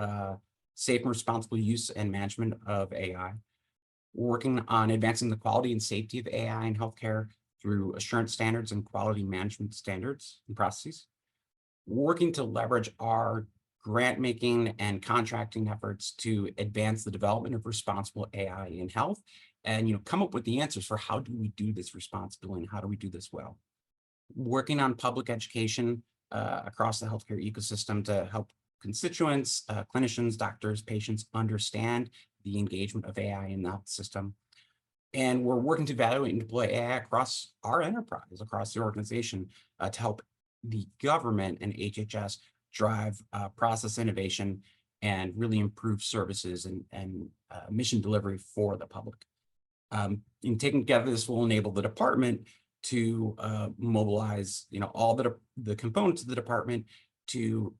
Speaker 5: safe and responsible use and management of AI. We're working on advancing the quality and safety of AI in healthcare through assurance standards and quality management standards and processes. We're working to leverage our grant making and contracting efforts to advance the development of responsible AI in health, and come up with the answers for how do we do this responsibly and how do we do this well. Working on public education across the healthcare ecosystem to help constituents, clinicians, doctors, patients understand the engagement of AI in the health system. And we're working to evaluate and deploy AI across our enterprise, across the organization, to help the government and HHS drive process innovation and really improve services and mission delivery for the public. In taking together, this will enable the department to mobilize, all the components of the department to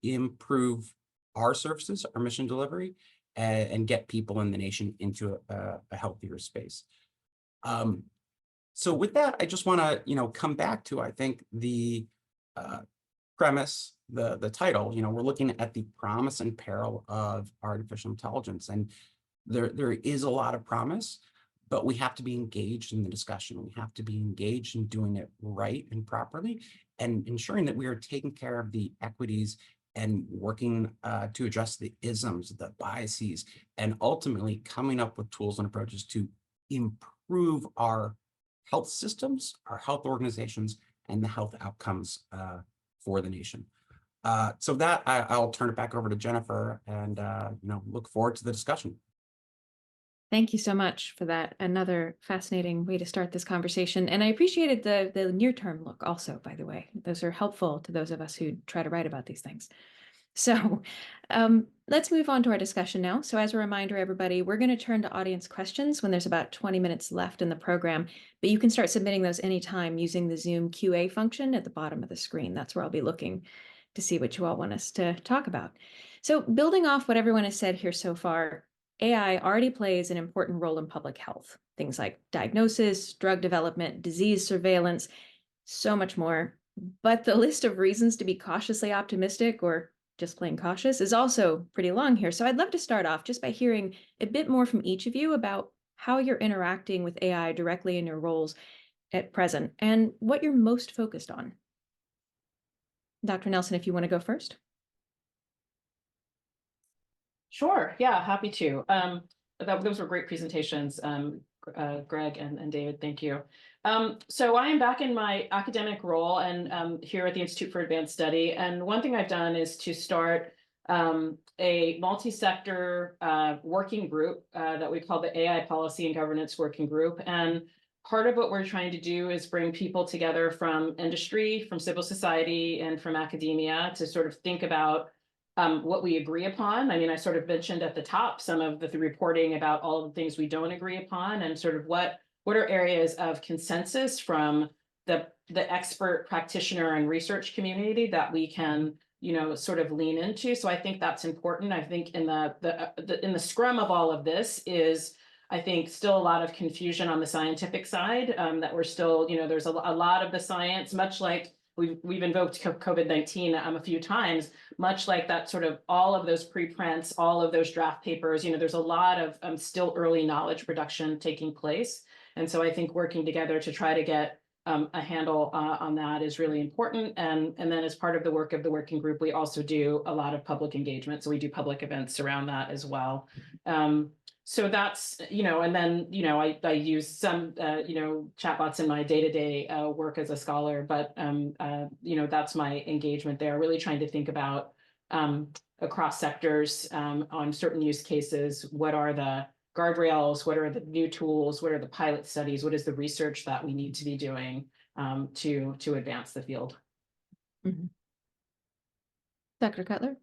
Speaker 5: improve our services, our mission delivery, and get people in the nation into a healthier space. So with that, I just want to, come back to, I think, the premise, the title. We're looking at the promise and peril of artificial intelligence, and there is a lot of promise, but we have to be engaged in the discussion. We have to be engaged in doing it right and properly, and ensuring that we are taking care of the equities and working to address the isms, the biases, and ultimately coming up with tools and approaches to improve our health systems, our health organizations, and the health outcomes for the nation. So that I'll turn it back over to Jennifer, and look forward to the discussion.
Speaker 2: Thank you so much for that. Another fascinating way to start this conversation. And I appreciated the near-term look also, by the way. Those are helpful to those of us who try to write about these things. So let's move on to our discussion now. So as a reminder, everybody, we're going to turn to audience questions when there's about 20 minutes left in the program, but you can start submitting those anytime using the Zoom QA function at the bottom of the screen. That's where I'll be looking to see what you all want us to talk about. So building off what everyone has said here so far, AI already plays an important role in public health. Things like diagnosis, drug development, disease surveillance, so much more. But the list of reasons to be cautiously optimistic or just plain cautious is also pretty long here. So I'd love to start off just by hearing a bit more from each of you about how you're interacting with AI directly in your roles at present and what you're most focused on. Dr. Nelson, if you want to go first.
Speaker 4: Sure. Yeah, happy to. Those were great presentations, Greg and David. Thank you. So I am back in my academic role and here at the Institute for Advanced Study. And one thing I've done is to start a multi-sector working group that we call the AI Policy and Governance Working Group. And part of what we're trying to do is bring people together from industry, from civil society, and from academia to sort of think about what we agree upon. I mean, I sort of mentioned at the top some of the reporting about all of the things we don't agree upon and sort of what what are areas of consensus from the expert practitioner and research community that we can, sort of lean into. So I think that's important. I think in the scrum of all of this is, I think, still a lot of confusion on the scientific side, that we're still, there's a lot of the science, much like we've invoked COVID-19 a few times, much like that sort of all of those preprints, all of those draft papers, there's a lot of still early knowledge production taking place. And so I think working together to try to get a handle on that is really important. And then as part of the work of the working group, we also do a lot of public engagement. So we do public events around that as well. So that's, and then, I use some, chatbots in my day-to-day work as a scholar, but, that's my engagement there, really trying to think about across sectors on certain use cases. What are the guardrails? What are the new tools? What are the pilot studies? What is the research that we need to be doing to advance the field?
Speaker 2: Mm-hmm. Dr. Cutler?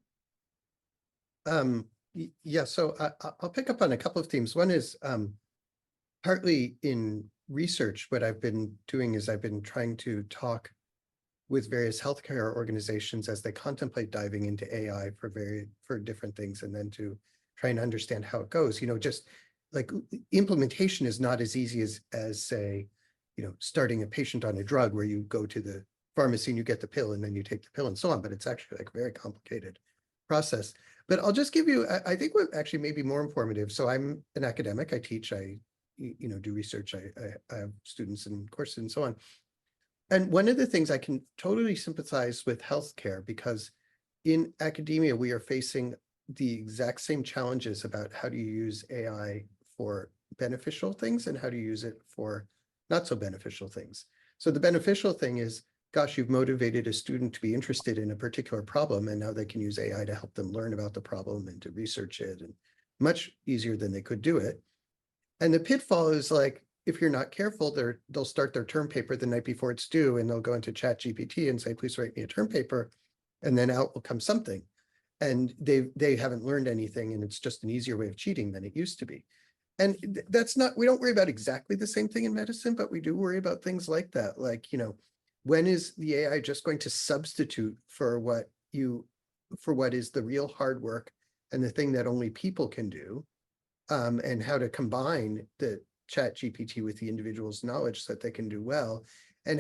Speaker 3: Yeah, so I'll pick up on a couple of themes. One is partly in research. What I've been doing is I've been trying to talk with various healthcare organizations as they contemplate diving into AI for different things, and then to try and understand how it goes. Just like implementation is not as easy as say, starting a patient on a drug where you go to the pharmacy and you get the pill and then you take the pill and so on, but it's actually like a very complicated process. But I'll just give you, I think what actually may be more informative. So I'm an academic, I teach, I do research, I have students and courses and so on. And one of the things I can totally sympathize with healthcare, because in academia, we are facing the exact same challenges about how do you use AI for beneficial things and how do you use it for not so beneficial things. So the beneficial thing is, gosh, you've motivated a student to be interested in a particular problem, and now they can use AI to help them learn about the problem and to research it, and much easier than they could do it. And the pitfall is like, if you're not careful, they'll start their term paper the night before it's due, and they'll go into ChatGPT and say, please write me a term paper, and then out will come something. And they haven't learned anything, and it's just an easier way of cheating than it used to be. And that's not, we don't worry about exactly the same thing in medicine, but we do worry about things like that. Like, when is the AI just going to substitute for what is the real hard work and the thing that only people can do, and how to combine the ChatGPT with the individual's knowledge so that they can do well, and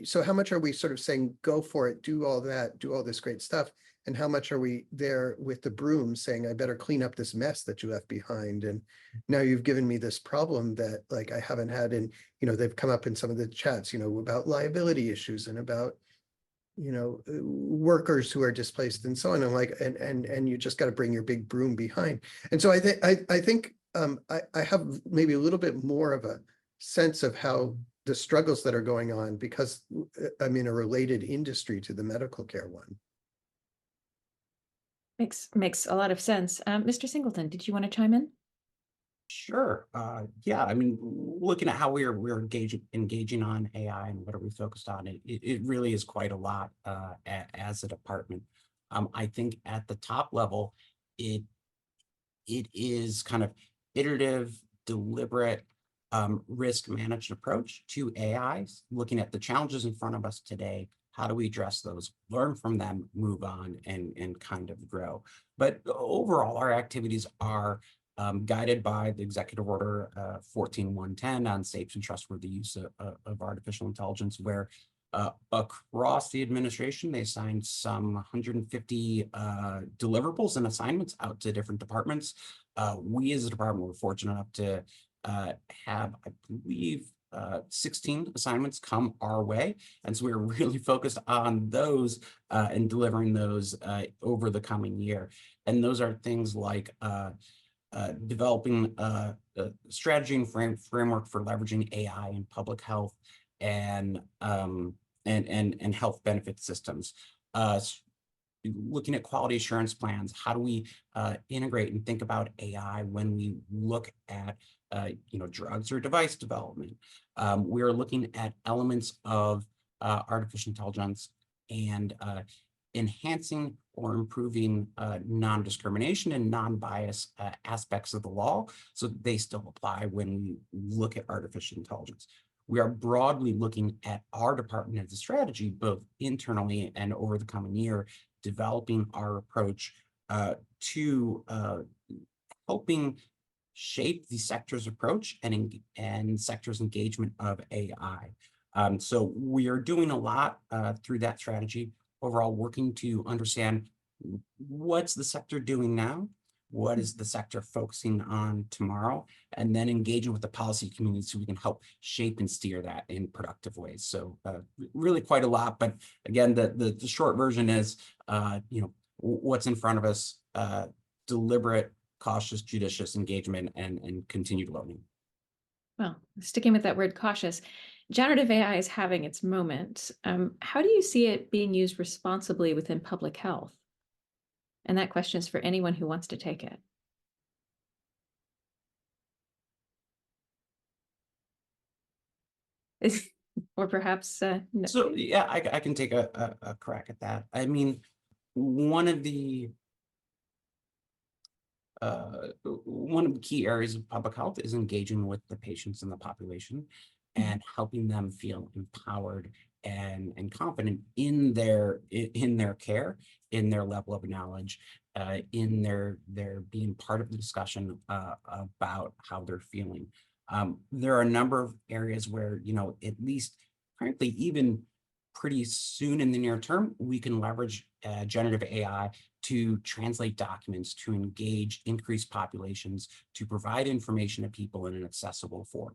Speaker 3: so how much are we sort of saying, go for it, do all that, do all this great stuff, and how much are we there with the broom saying, I better clean up this mess that you left behind, and now you've given me this problem that like I haven't had. And they've come up in some of the chats about liability issues and about workers who are displaced and so on, and like and you just got to bring your big broom behind. And so I think I have maybe a little bit more of a sense of how the struggles that are going on, because I'm in a related industry to the medical care one.
Speaker 2: Makes a lot of sense. Mr. Singleton, did you want to chime in?
Speaker 5: Sure. Yeah, I mean, looking at how we're engaging on AI and what are we focused on, it really is quite a lot as a department. I think at the top level, it is kind of iterative, deliberate, risk managed approach to AI, looking at the challenges in front of us today. How do we address those, learn from them, move on, and kind of grow? But overall, our activities are guided by the Executive Order 14110 on safe and trustworthy use of artificial intelligence, where across the administration, they assigned some 150 deliverables and assignments out to different departments. We as a department were fortunate enough to have, I believe, 16 assignments come our way. And so we're really focused on those and delivering those over the coming year. And those are things like developing a strategy and framework for leveraging AI in public health and health benefit systems. Looking at quality assurance plans, how do we integrate and think about AI when we look at drugs or device development? We are looking at elements of artificial intelligence and enhancing or improving non-discrimination and non-bias aspects of the law so that they still apply when we look at artificial intelligence. We are broadly looking at our department as a strategy, both internally and over the coming year, developing our approach to helping shape the sector's approach and sector's engagement of AI. So we are doing a lot through that strategy, overall working to understand what's the sector doing now, what is the sector focusing on tomorrow, and then engaging with the policy community so we can help shape and steer that in productive ways. So really quite a lot, but again, the short version is, what's in front of us, deliberate, cautious, judicious engagement and continued learning.
Speaker 2: Well, sticking with that word cautious, generative AI is having its moment. How do you see it being used responsibly within public health? And that question is for anyone who wants to take it. Or perhaps no.
Speaker 5: So yeah, I can take a crack at that. I mean, one of the key areas of public health is engaging with the patients and the population and helping them feel empowered and confident in their care, in their level of knowledge, in their being part of the discussion about how they're feeling. There are a number of areas where, at least frankly, even pretty soon in the near term, we can leverage generative AI to translate documents, to engage increased populations, to provide information to people in an accessible form.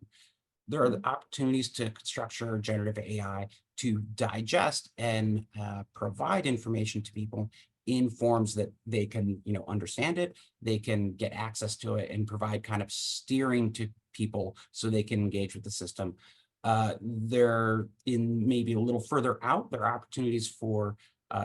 Speaker 5: There are the opportunities to structure generative AI to digest and provide information to people in forms that they can, understand it, they can get access to it and provide kind of steering to people so they can engage with the system. They're in maybe a little further out, there are opportunities for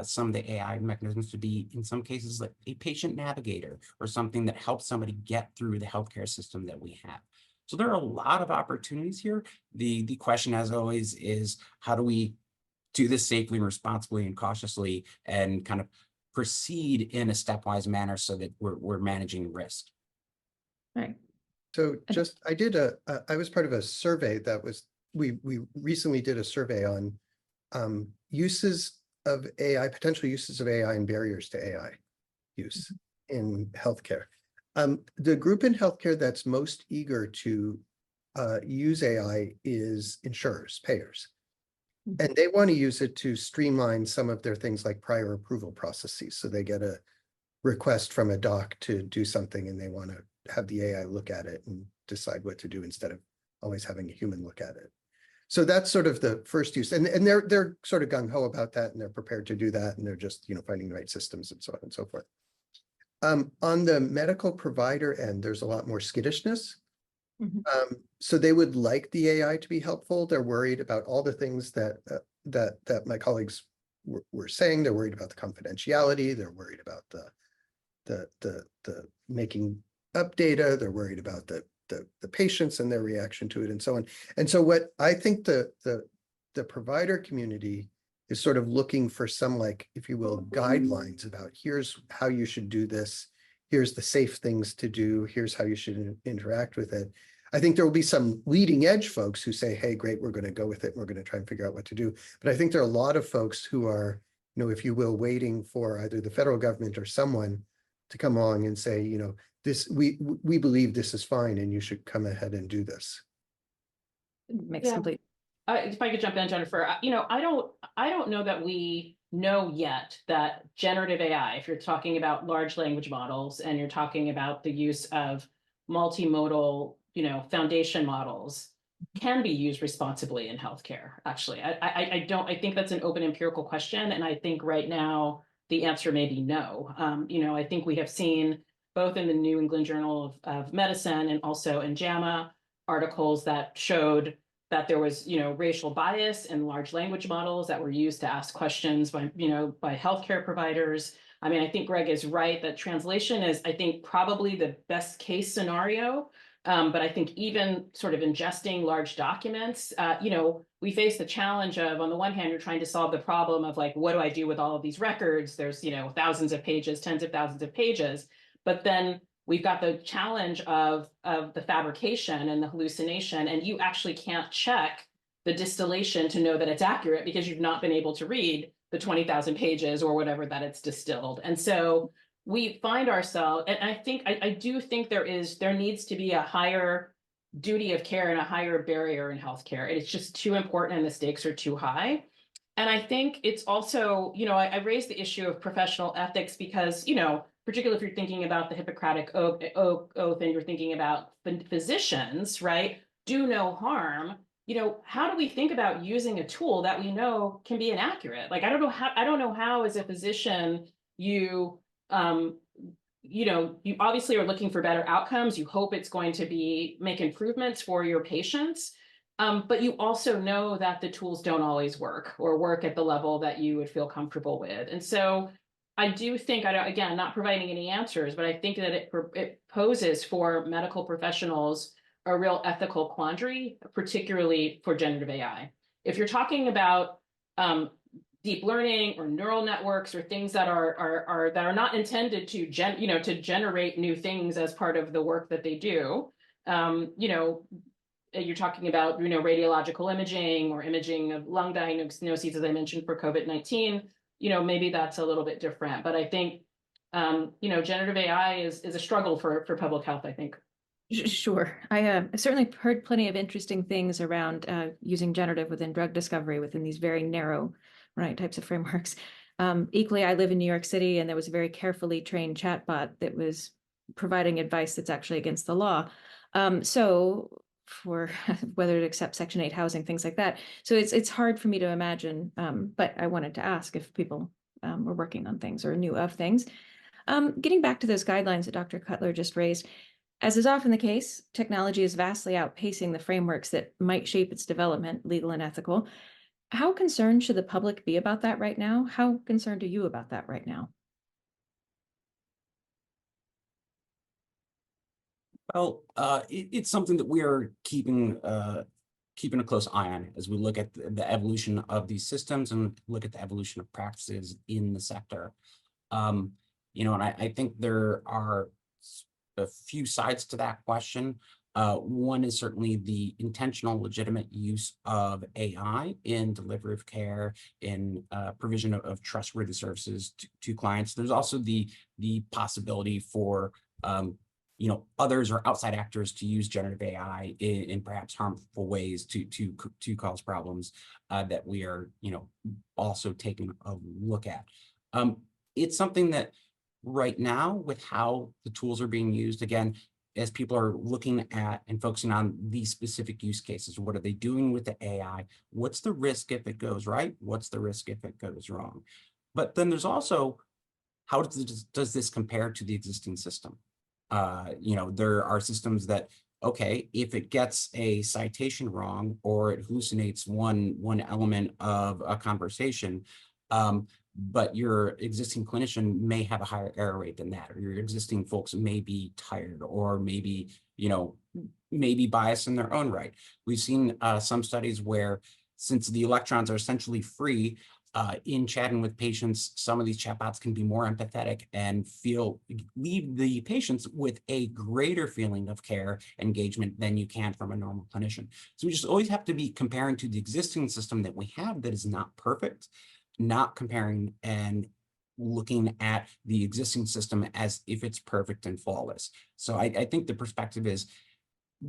Speaker 5: some of the AI mechanisms to be, in some cases, like a patient navigator or something that helps somebody get through the healthcare system that we have. So there are a lot of opportunities here. The question, as always, is how do we do this safely and responsibly and cautiously and kind of proceed in a stepwise manner so that we're managing risk.
Speaker 2: Right.
Speaker 3: So I was part of a survey that was, we recently did a survey on uses of AI, potential uses of AI and barriers to AI use in healthcare. The group in healthcare that's most eager to use AI is insurers, payers. And they want to use it to streamline some of their things like prior approval processes. So they get a request from a doc to do something and they want to have the AI look at it and decide what to do instead of always having a human look at it. So that's sort of the first use. And they're sort of gung-ho about that and they're prepared to do that. And they're just, finding the right systems and so on and so forth. On the medical provider end, there's a lot more skittishness. So they would like the AI to be helpful. They're worried about all the things that my colleagues were saying. They're worried about the confidentiality. They're worried about the making up data. They're worried about the patients and their reaction to it and so on. And so what I think the provider community is sort of looking for some, like, if you will, guidelines about here's how you should do this. Here's the safe things to do. Here's how you should interact with it. I think there will be some leading edge folks who say, hey, great, we're going to go with it. We're going to try and figure out what to do. But I think there are a lot of folks who are, if you will, waiting for either the federal government or someone to come along and say, this, we believe this is fine and you should come ahead and do this.
Speaker 2: Makes complete.
Speaker 4: If I could jump in, Jennifer, I don't know that we know yet that generative AI, if you're talking about large language models and you're talking about the use of multimodal, foundation models, can be used responsibly in healthcare. Actually, I think that's an open empirical question. And I think right now the answer may be no. I think we have seen both in the New England Journal of Medicine and also in JAMA articles that showed that there was, racial bias in large language models that were used to ask questions by healthcare providers. I mean, I think Greg is right that translation is, I think, probably the best case scenario But I think even sort of ingesting large documents, we face the challenge of, on the one hand, you're trying to solve the problem of like, what do I do with all of these records? There's, thousands of pages, tens of thousands of pages. But then we've got the challenge of the fabrication and the hallucination, and you actually can't check the distillation to know that it's accurate because you've not been able to read the 20,000 pages or whatever that it's distilled. And so we find ourselves, and I do think there needs to be a higher duty of care and a higher barrier in healthcare. It's just too important and the stakes are too high. And I think it's also, I raised the issue of professional ethics because, particularly if you're thinking about the Hippocratic oath and you're thinking about physicians, right, do no harm. How do we think about using a tool that we know can be inaccurate? Like, I don't know how as a physician, you obviously are looking for better outcomes. You hope it's going to make improvements for your patients. But you also know that the tools don't always work or work at the level that you would feel comfortable with. And so I do think, again, not providing any answers, but I think that it poses for medical professionals a real ethical quandary, particularly for generative AI. If you're talking about deep learning or neural networks or things that are not intended to generate new things as part of the work that they do, you're talking about radiological imaging or imaging of lung diagnoses, as I mentioned, for COVID-19. Maybe that's a little bit different, but I think generative AI is a struggle for public health, I think.
Speaker 2: Sure. I certainly heard plenty of interesting things around using generative within drug discovery within these very narrow, types of frameworks. Equally, I live in New York City, and there was a very carefully trained chatbot that was providing advice that's actually against the law. So for whether to accept Section 8 housing, things like that. So it's hard for me to imagine, but I wanted to ask if people were working on things or knew of things. Getting back to those guidelines that Dr. Cutler just raised, as is often the case, technology is vastly outpacing the frameworks that might shape its development, legal and ethical. How concerned should the public be about that right now? How concerned are you about that right now?
Speaker 5: Well, it's something that we are keeping a close eye on as we look at the evolution of these systems and look at the evolution of practices in the sector. And I think there are a few sides to that question. One is certainly the intentional, legitimate use of AI in delivery of care, in provision of trustworthy services to clients. There's also the possibility for others or outside actors to use generative AI in perhaps harmful ways to cause problems that we are also taking a look at. It's something that right now, with how the tools are being used, again, as people are looking at and focusing on these specific use cases, what are they doing with the AI? What's the risk if it goes right? What's the risk if it goes wrong? But then there's also, how does this compare to the existing system? There are systems that, okay, if it gets a citation wrong or it hallucinates one element of a conversation, but your existing clinician may have a higher error rate than that, or your existing folks may be tired, or maybe biased in their own right. We've seen some studies where, since the electrons are essentially free, in chatting with patients, some of these chatbots can be more empathetic and leave the patients with a greater feeling of care engagement than you can from a normal clinician. So we just always have to be comparing to the existing system that we have that is not perfect, not comparing and looking at the existing system as if it's perfect and flawless. So I think the perspective is,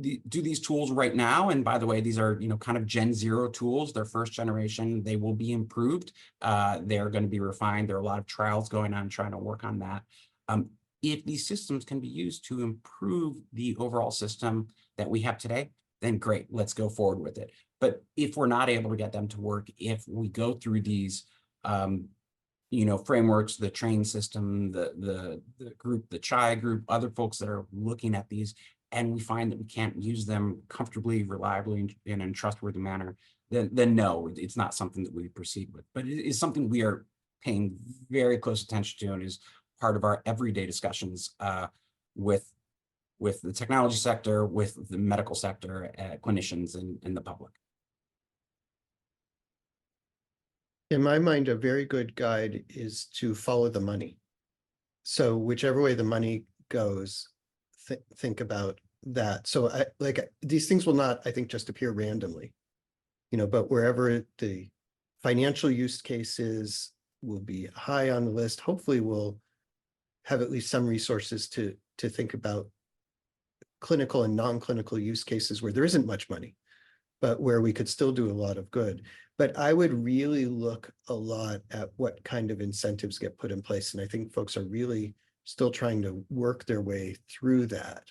Speaker 5: do these tools right now, and by the way, these are kind of Gen 0 tools, they're first generation, they will be improved, they're going to be refined, there are a lot of trials going on trying to work on that. If these systems can be used to improve the overall system that we have today, then great, let's go forward with it. But if we're not able to get them to work, if we go through these frameworks, the train system, the group, the CHI group, other folks that are looking at these, and we find that we can't use them comfortably, reliably, in a trustworthy manner, then no, it's not something that we proceed with. But it is something we are paying very close attention to, and is part of our everyday discussions with with the technology sector, with the medical sector, clinicians, and the public.
Speaker 3: In my mind, a very good guide is to follow the money. So whichever way the money goes, think about that. So these things will not, I think, just appear randomly, but wherever the financial use cases will be high on the list, hopefully we'll have at least some resources to think about clinical and non-clinical use cases where there isn't much money, but where we could still do a lot of good. But I would really look a lot at what kind of incentives get put in place. And I think folks are really still trying to work their way through that.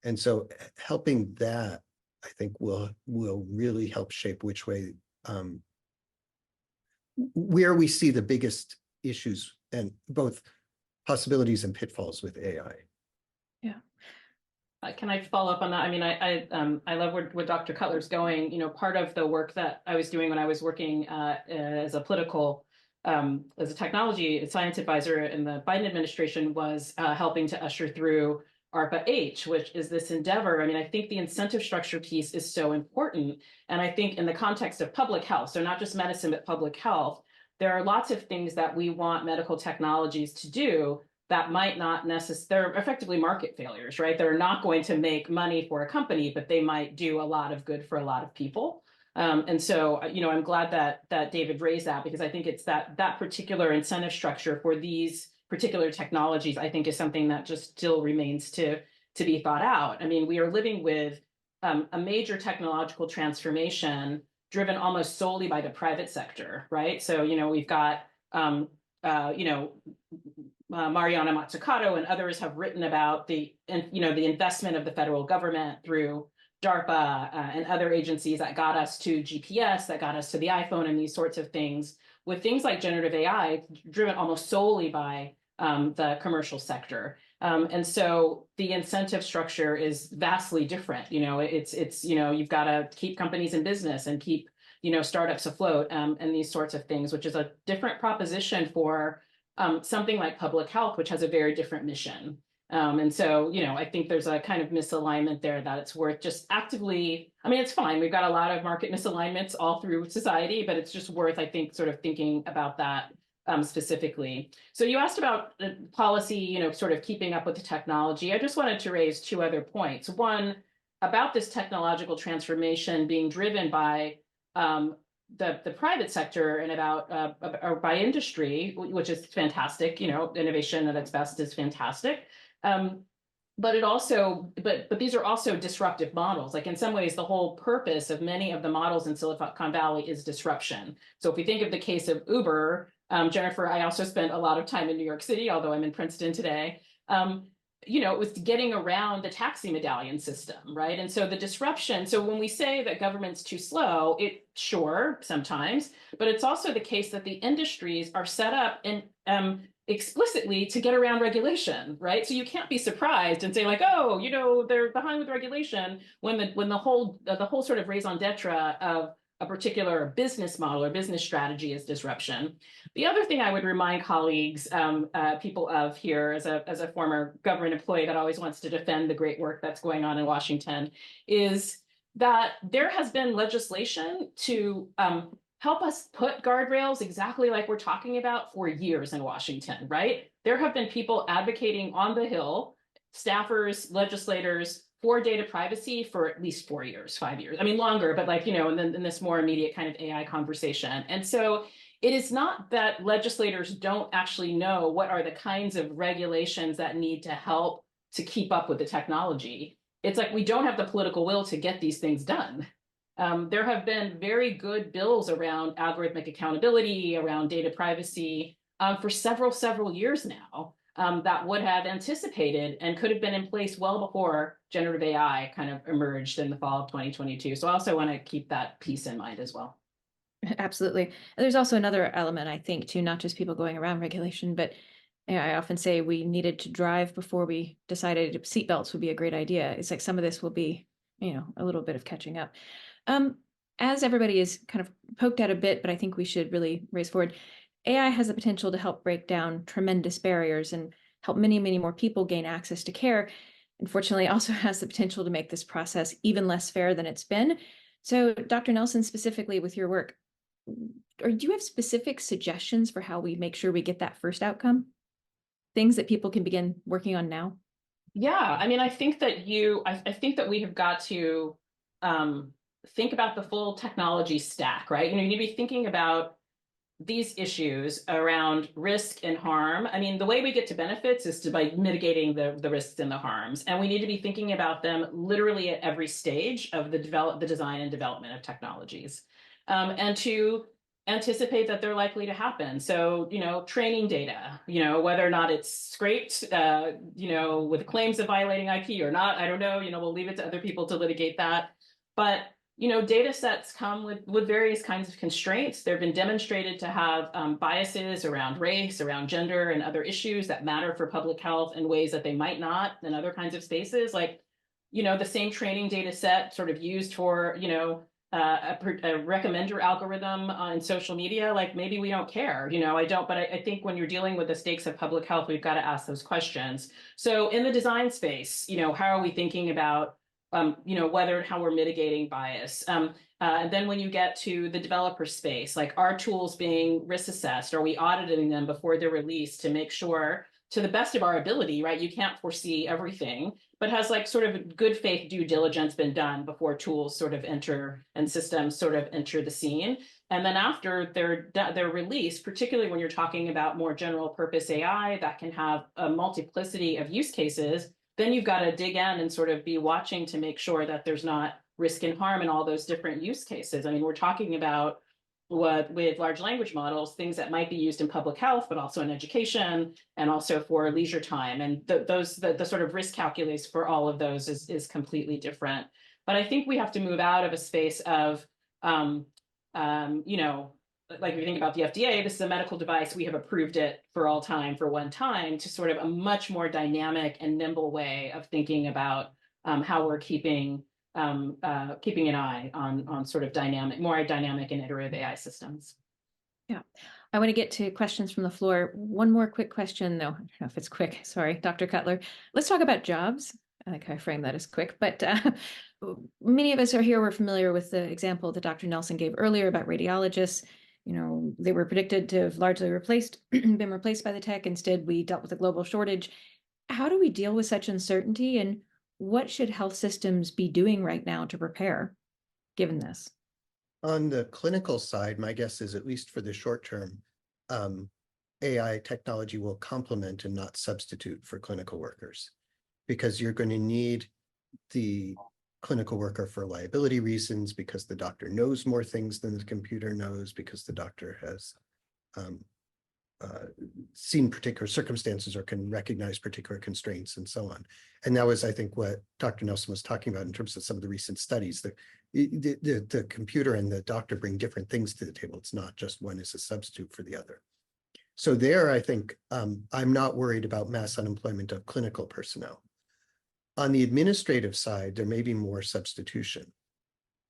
Speaker 3: And so helping that, I think, will really help shape which way, where we see the biggest issues and both possibilities and pitfalls with AI.
Speaker 2: Yeah.
Speaker 4: Can I follow up on that? I mean, I love where Dr. Cutler's going. Part of the work that I was doing when I was working as a technology science advisor in the Biden administration was helping to usher through ARPA-H, which is this endeavor. I mean, I think the incentive structure piece is so important. And I think in the context of public health, so not just medicine, but public health, there are lots of things that we want medical technologies to do that might not necessarily, they're effectively market failures, right? They're not going to make money for a company, but they might do a lot of good for a lot of people. And so, I'm glad that David raised that, because I think it's that particular incentive structure for these particular technologies, I think, is something that just still remains to be thought out. I mean, we are living with a major technological transformation driven almost solely by the private sector, right? So, we've got, Mariana Mazzucato and others have written about the investment of the federal government through DARPA and other agencies that got us to GPS, that got us to the iPhone and these sorts of things, with things like generative AI driven almost solely by the commercial sector. And so the incentive structure is vastly different. It's you've got to keep companies in business and keep startups afloat and these sorts of things, which is a different proposition for something like public health, which has a very different mission. And so, I think there's a kind of misalignment there that it's worth just actively, I mean, it's fine. We've got a lot of market misalignments all through society, but it's just worth, I think, sort of thinking about that specifically. So you asked about policy, sort of keeping up with the technology. I just wanted to raise two other points. One, about this technological transformation being driven by the private sector and or by industry, which is fantastic. Innovation at its best is fantastic. But these are also disruptive models. Like, in some ways, the whole purpose of many of the models in Silicon Valley is disruption. So if we think of the case of Uber, Jennifer, I also spent a lot of time in New York City, although I'm in Princeton today. It was getting around the taxi medallion system, right? And so the disruption, so when we say that government's too slow, sure, sometimes, but it's also the case that the industries are set up and explicitly to get around regulation, right? So you can't be surprised and say like, oh, they're behind with regulation when the whole sort of raison d'etre of a particular business model or business strategy is disruption. The other thing I would remind colleagues, people of here, as a former government employee that always wants to defend the great work that's going on in Washington, is that there has been legislation to help us put guardrails exactly like we're talking about for years in Washington, right? There have been people advocating on the Hill, staffers, legislators, for data privacy for at least 4 years, 5 years. I mean, longer, but and then in this more immediate kind of AI conversation. And so it is not that legislators don't actually know what are the kinds of regulations that need to help to keep up with the technology. It's like we don't have the political will to get these things done. There have been very good bills around algorithmic accountability, around data privacy for several years now. That would have anticipated and could have been in place well before generative AI kind of emerged in the fall of 2022. So I also want to keep that piece in mind as well.
Speaker 2: Absolutely. And there's also another element, I think, too, not just people going around regulation, but I often say we needed to drive before we decided seatbelts would be a great idea. It's like some of this will be, a little bit of catching up. As everybody is kind of poked at a bit, but I think we should really raise forward, AI has the potential to help break down tremendous barriers and help many, many more people gain access to care. unfortunately also has the potential to make this process even less fair than it's been. So Dr. Nelson, specifically with your work, or do you have specific suggestions for how we make sure we get that first outcome? Things that people can begin working on now?
Speaker 4: Yeah, I mean, I think that I think that we have got to think about the full technology stack, right? You know, you need to be thinking about these issues around risk and harm. I mean, the way we get to benefits is by mitigating the risks and the harms. And we need to be thinking about them literally at every stage of the design and development of technologies. And to anticipate that they're likely to happen. So, you know, training data, you know, whether or not it's scraped, you know, with claims of violating IP or not, I don't know, you know, we'll leave it to other people to litigate that. But you know, data sets come with various kinds of constraints. They've been demonstrated to have biases around race, around gender, and other issues that matter for public health in ways that they might not in other kinds of spaces. Like, you know, the same training data set sort of used for, you know, a recommender algorithm on social media, like maybe we don't care, you know, but I think when you're dealing with the stakes of public health, we've got to ask those questions. So in the design space, you know, how are we thinking about you know, how we're mitigating bias. And then when you get to the developer space, like are tools being risk assessed? Are we auditing them before they're released to make sure, to the best of our ability, right? You can't foresee everything, but has like sort of good faith due diligence been done before tools sort of enter and systems sort of enter the scene? And then after they're released, particularly when you're talking about more general purpose AI that can have a multiplicity of use cases, then you've got to dig in and sort of be watching to make sure that there's not risk and harm in all those different use cases. I mean, we're talking about with large language models, things that might be used in public health, but also in education and also for leisure time. And the sort of risk calculus for all of those is completely different. But I think we have to move out of a space of, you know, like if you think about the FDA, this is a medical device, we have approved it for all time, for one time, to sort of a much more dynamic and nimble way of thinking about how we're keeping an eye on sort of more dynamic and iterative AI systems.
Speaker 2: Yeah, I want to get to questions from the floor. One more quick question, though. I don't know if it's quick. Sorry, Dr. Cutler. Let's talk about jobs. I think I framed that as quick, but many of us are here. We're familiar with the example that Dr. Nelson gave earlier about radiologists. You know, they were predicted to have largely been replaced by the tech. Instead, we dealt with a global shortage. How do we deal with such uncertainty, and what should health systems be doing right now to prepare, given this?
Speaker 3: On the clinical side, my guess is, at least for the short term, AI technology will complement and not substitute for clinical workers, because you're going to need the clinical worker for liability reasons, because the doctor knows more things than the computer knows, because the doctor has seen particular circumstances or can recognize particular constraints and so on. And that was, I think, what Dr. Nelson was talking about in terms of some of the recent studies. The computer and the doctor bring different things to the table. It's not just one is a substitute for the other. So there, I think I'm not worried about mass unemployment of clinical personnel. On the administrative side, there may be more substitution.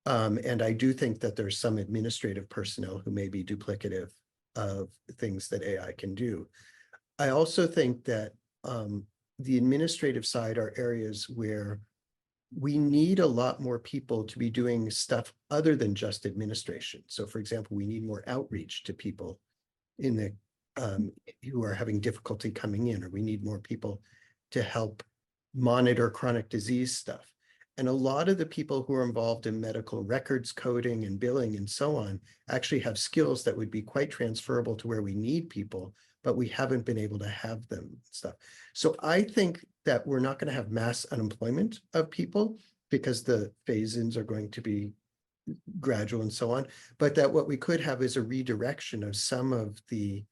Speaker 3: And I do think that there's some administrative personnel who may be duplicative of things that AI can do. I also think that the administrative side are areas where we need a lot more people to be doing stuff other than just administration. So for example, we need more outreach to people in the who are having difficulty coming in, or we need more people to help monitor chronic disease stuff. And a lot of the people who are involved in medical records coding and billing and so on actually have skills that would be quite transferable to where we need people, but we haven't been able to have them and stuff. So I think that we're not going to have mass unemployment of people, because the phase-ins are going to be gradual and so on, but that what we could have is a redirection of some of the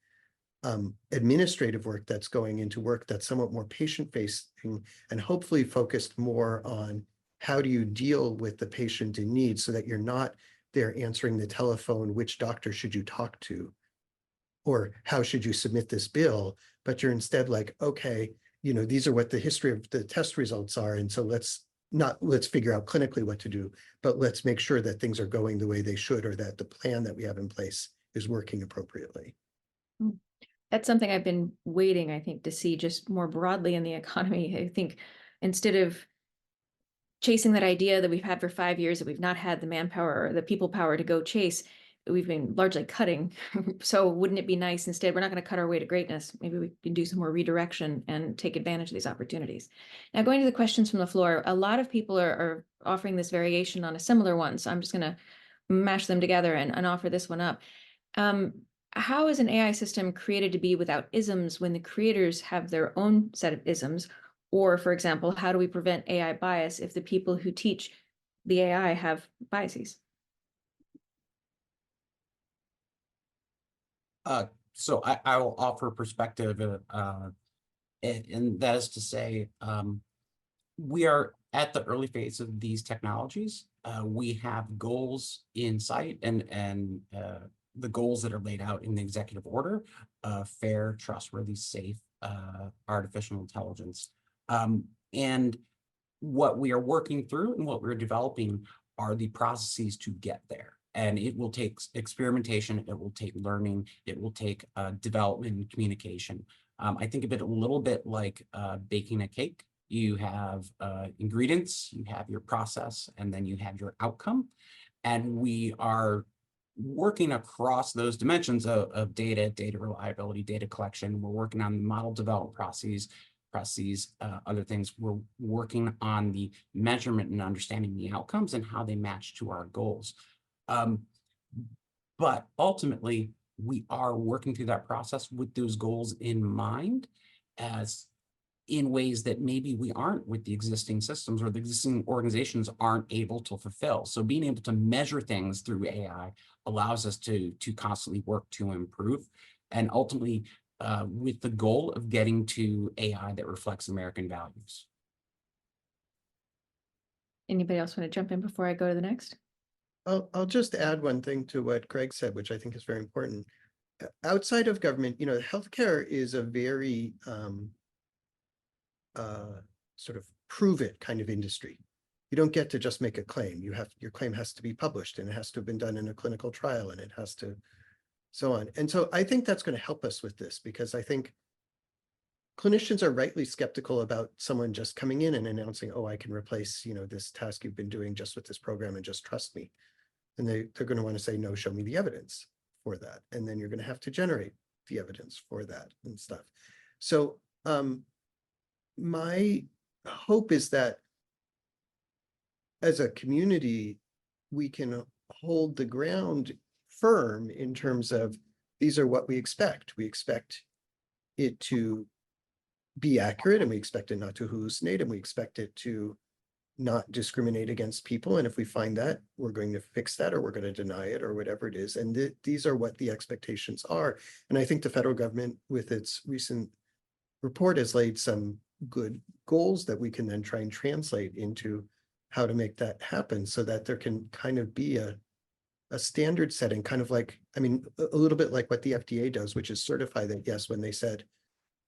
Speaker 3: administrative work that's going into work that's somewhat more patient-facing and hopefully focused more on how do you deal with the patient in need, so that you're not there answering the telephone, which doctor should you talk to, or how should you submit this bill, but you're instead like, okay, you know, these are what the history of the test results are, and so let's figure out clinically what to do, but let's make sure that things are going the way they should, or that the plan that we have in place is working appropriately.
Speaker 2: That's something I've been waiting, I think, to see just more broadly in the economy. I think instead of chasing that idea that we've had for 5 years that we've not had the manpower or the people power to go chase, we've been largely cutting. So wouldn't it be nice instead, we're not going to cut our way to greatness. Maybe we can do some more redirection and take advantage of these opportunities. Now, going to the questions from the floor, a lot of people are offering this variation on a similar one. So I'm just going to mash them together and offer this one up. How is an AI system created to be without isms when the creators have their own set of isms? Or, for example, how do we prevent AI bias if the people who teach the AI have biases?
Speaker 5: So I will offer perspective, and that is to say, we are at the early phase of these technologies. We have goals in sight, and the goals that are laid out in the executive order: fair, trustworthy, safe artificial intelligence. And what we are working through and what we're developing are the processes to get there. And it will take experimentation, it will take learning, it will take development and communication. I think of it a little bit like baking a cake. You have ingredients, you have your process, and then you have your outcome. And we are working across those dimensions of data reliability, data collection. We're working on the model development processes, other things. We're working on the measurement and understanding the outcomes and how they match to our goals. But ultimately, we are working through that process with those goals in mind, as in ways that maybe we aren't with the existing systems, or the existing organizations aren't able to fulfill. So being able to measure things through AI allows us to constantly work to improve, and ultimately with the goal of getting to AI that reflects American values.
Speaker 2: Anybody else want to jump in before I go to the next?
Speaker 3: I'll just add one thing to what Greg said, which I think is very important. Outside of government, healthcare is a very sort of prove it kind of industry. You don't get to just make a claim. Your claim has to be published, and it has to have been done in a clinical trial, and it has to so on. And so I think that's going to help us with this, because I think clinicians are rightly skeptical about someone just coming in and announcing, oh, I can replace, this task you've been doing just with this program, and just trust me. And they're going to want to say, no, show me the evidence for that. And then you're going to have to generate the evidence for that and stuff. So my hope is that as a community, we can hold the ground firm in terms of, these are what we expect. We expect it to be accurate, and we expect it not to hallucinate, and we expect it to not discriminate against people. And if we find that, we're going to fix that, or we're going to deny it, or whatever it is. And these are what the expectations are. And I think the federal government, with its recent report, has laid some good goals that we can then try and translate into how to make that happen, so that there can kind of be a standard setting, kind of like, a little bit like what the FDA does, which is certify that, yes, when they said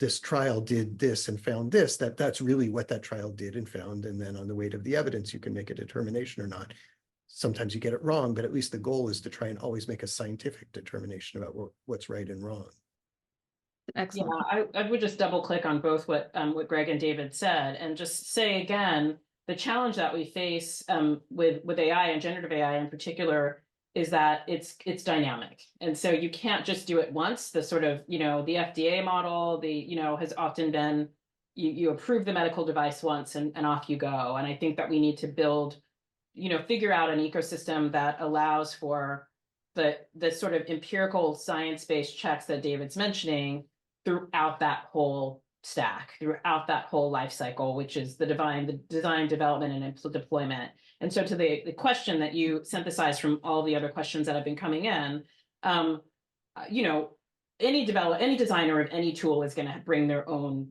Speaker 3: this trial did this and found this, that's really what that trial did and found. And then on the weight of the evidence, you can make a determination or not. Sometimes you get it wrong, but at least the goal is to try and always make a scientific determination about what's right and wrong.
Speaker 2: Excellent.
Speaker 4: Yeah, I would just double click on both what Greg and David said, and just say again, the challenge that we face with AI and generative AI in particular is that it's dynamic. And so you can't just do it once. The sort of, the FDA model, has often been, you approve the medical device once and off you go. And I think that we need to build, figure out an ecosystem that allows for the sort of empirical science-based checks that David's mentioning throughout that whole stack, throughout that whole life cycle, which is the design, development, and deployment. And so to the question that you synthesized from all the other questions that have been coming in, any designer of any tool is going to bring their own,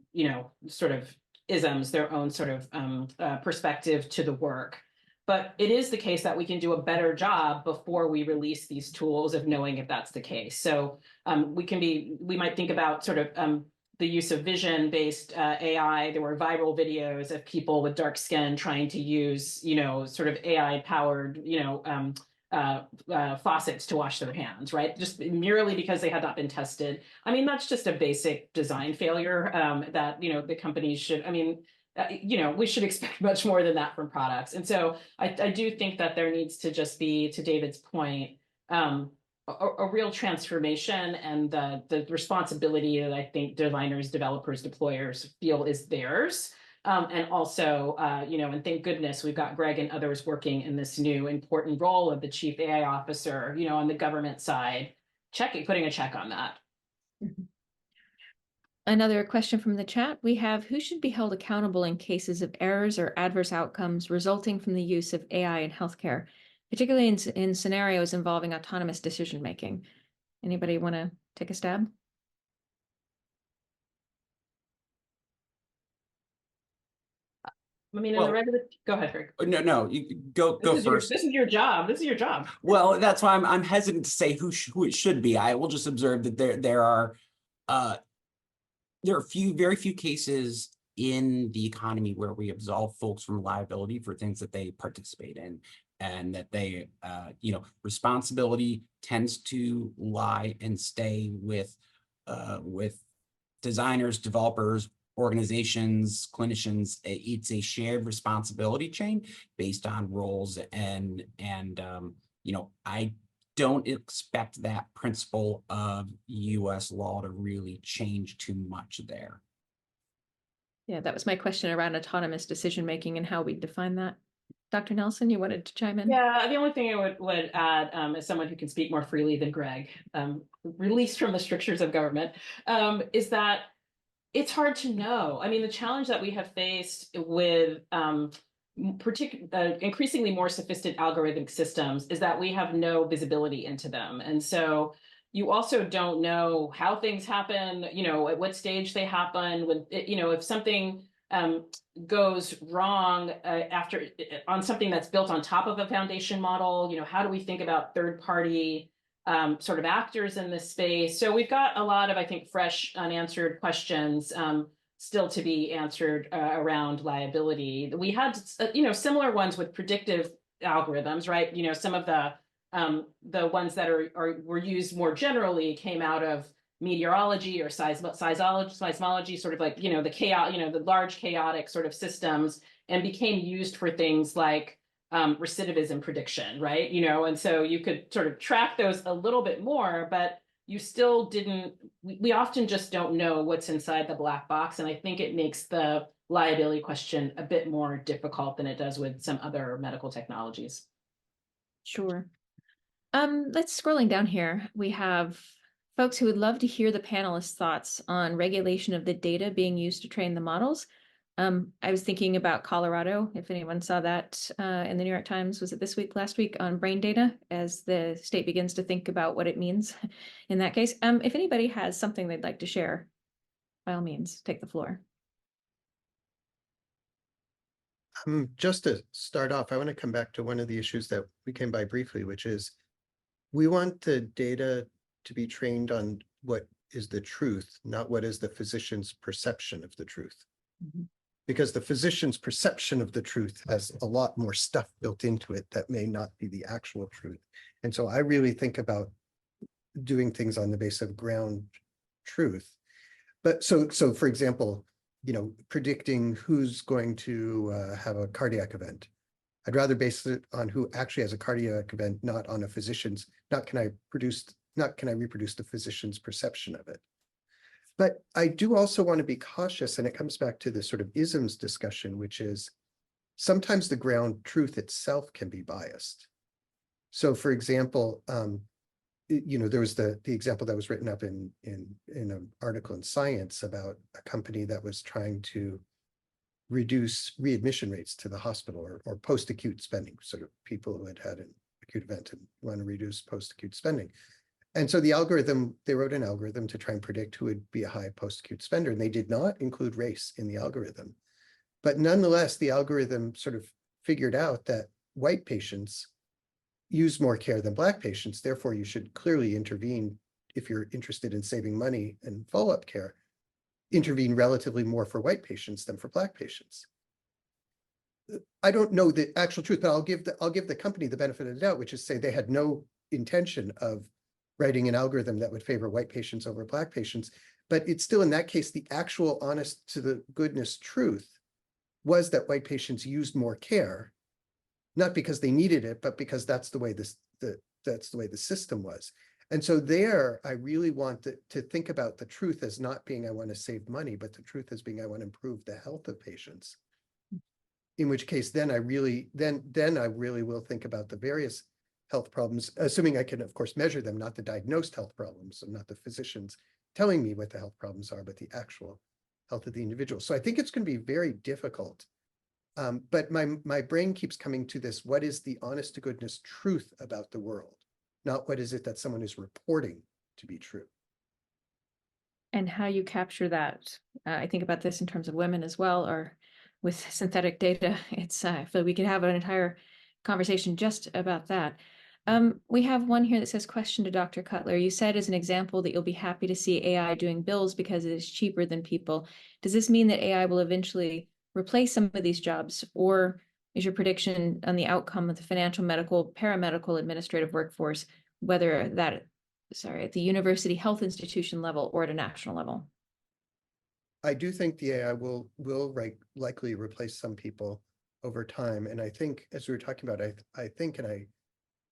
Speaker 4: sort of isms, their own sort of perspective to the work. But it is the case that we can do a better job before we release these tools of knowing if that's the case. So we might think about sort of the use of vision-based AI. There were viral videos of people with dark skin trying to use, sort of AI-powered, faucets to wash their hands, right? Just merely because they had not been tested. That's just a basic design failure that, the companies should, we should expect much more than that from products. And so I do think that there needs to just be, to David's point, a real transformation, and the responsibility that I think designers, developers, deployers feel is theirs. And also, and thank goodness we've got Greg and others working in this new important role of the chief AI officer, on the government side, putting a check on that.
Speaker 2: Another question from the chat. We have, who should be held accountable in cases of errors or adverse outcomes resulting from the use of AI in healthcare, particularly in scenarios involving autonomous decision-making? Anybody want to take a stab?
Speaker 4: I mean, in
Speaker 5: Well,
Speaker 4: the regular, go ahead, Greg.
Speaker 5: No, you go first.
Speaker 4: This is your job. This is your job.
Speaker 5: Well, that's why I'm hesitant to say who it should be. I will just observe that there are very few cases in the economy where we absolve folks from liability for things that they participate in, and that they, responsibility tends to lie and stay with designers, developers, organizations, clinicians. It's a shared responsibility chain based on roles, and I don't expect that principle of US law to really change too much there.
Speaker 2: Yeah, that was my question around autonomous decision-making and how we define that. Dr. Nelson, you wanted to chime in?
Speaker 4: Yeah, the only thing I would add, as someone who can speak more freely than Greg, released from the strictures of government, is that it's hard to know. I mean, the challenge that we have faced with increasingly more sophisticated algorithmic systems is that we have no visibility into them. And so you also don't know how things happen, at what stage they happen. If something goes wrong on something that's built on top of a foundation model, how do we think about third-party sort of actors in this space? So we've got a lot of, I think, fresh unanswered questions still to be answered around liability. We had, similar ones with predictive algorithms, right? Some of the ones that were used more generally came out of meteorology or seismology, sort of like, the large chaotic sort of systems, and became used for things like recidivism prediction, right? And so you could sort of track those a little bit more, but you still we often just don't know what's inside the black box. And I think it makes the liability question a bit more difficult than it does with some other medical technologies.
Speaker 2: Sure. Let's scrolling down here. We have folks who would love to hear the panelists' thoughts on regulation of the data being used to train the models. I was thinking about Colorado, if anyone saw that in the New York Times, was it this week, last week, on brain data, as the state begins to think about what it means in that case. If anybody has something they'd like to share, by all means, take the floor.
Speaker 3: Just to start off, I want to come back to one of the issues that we came by briefly, which is we want the data to be trained on what is the truth, not what is the physician's perception of the truth. Mm-hmm. Because the physician's perception of the truth has a lot more stuff built into it that may not be the actual truth. And so I really think about doing things on the basis of ground truth. But so for example, predicting who's going to have a cardiac event. I'd rather base it on who actually has a cardiac event, not on a physician's, not can I reproduce the physician's perception of it. But I do also want to be cautious, and it comes back to this sort of isms discussion, which is sometimes the ground truth itself can be biased. So for example, there was the example that was written up in an article in Science about a company that was trying to reduce readmission rates to the hospital or post-acute spending, sort of people who had an acute event and want to reduce post-acute spending. And so they wrote an algorithm to try and predict who would be a high post-acute spender, and they did not include race in the algorithm. But nonetheless, the algorithm sort of figured out that white patients use more care than Black patients. Therefore, you should clearly intervene if you're interested in saving money and follow-up care, intervene relatively more for white patients than for Black patients. I don't know the actual truth, but I'll give the company the benefit of the doubt, which is say they had no intention of writing an algorithm that would favor white patients over Black patients. But it's still, in that case, the actual honest to the goodness truth was that white patients used more care, not because they needed it, but because that's the way that's the way the system was. And so there, I really want to think about the truth as not being I want to save money, but the truth as being I want to improve the health of patients. In which case, then I really will think about the various health problems, assuming I can, of course, measure them, not the diagnosed health problems, and not the physicians telling me what the health problems are, but the actual health of the individual. So I think it's going to be very difficult. But my brain keeps coming to this: what is the honest to goodness truth about the world? Not what is it that someone is reporting to be true.
Speaker 2: And how you capture that. I think about this in terms of women as well, or with synthetic data. It's I feel we could have an entire conversation just about that. We have one here that says, question to Dr. Cutler. You said as an example that you'll be happy to see AI doing bills because it is cheaper than people. Does this mean that AI will eventually replace some of these jobs, or is your prediction on the outcome of the financial, medical, paramedical, administrative workforce, whether that, at the university health institution level or at a national level?
Speaker 3: I do think the AI will likely replace some people over time. And I think, as we were talking about, I think and I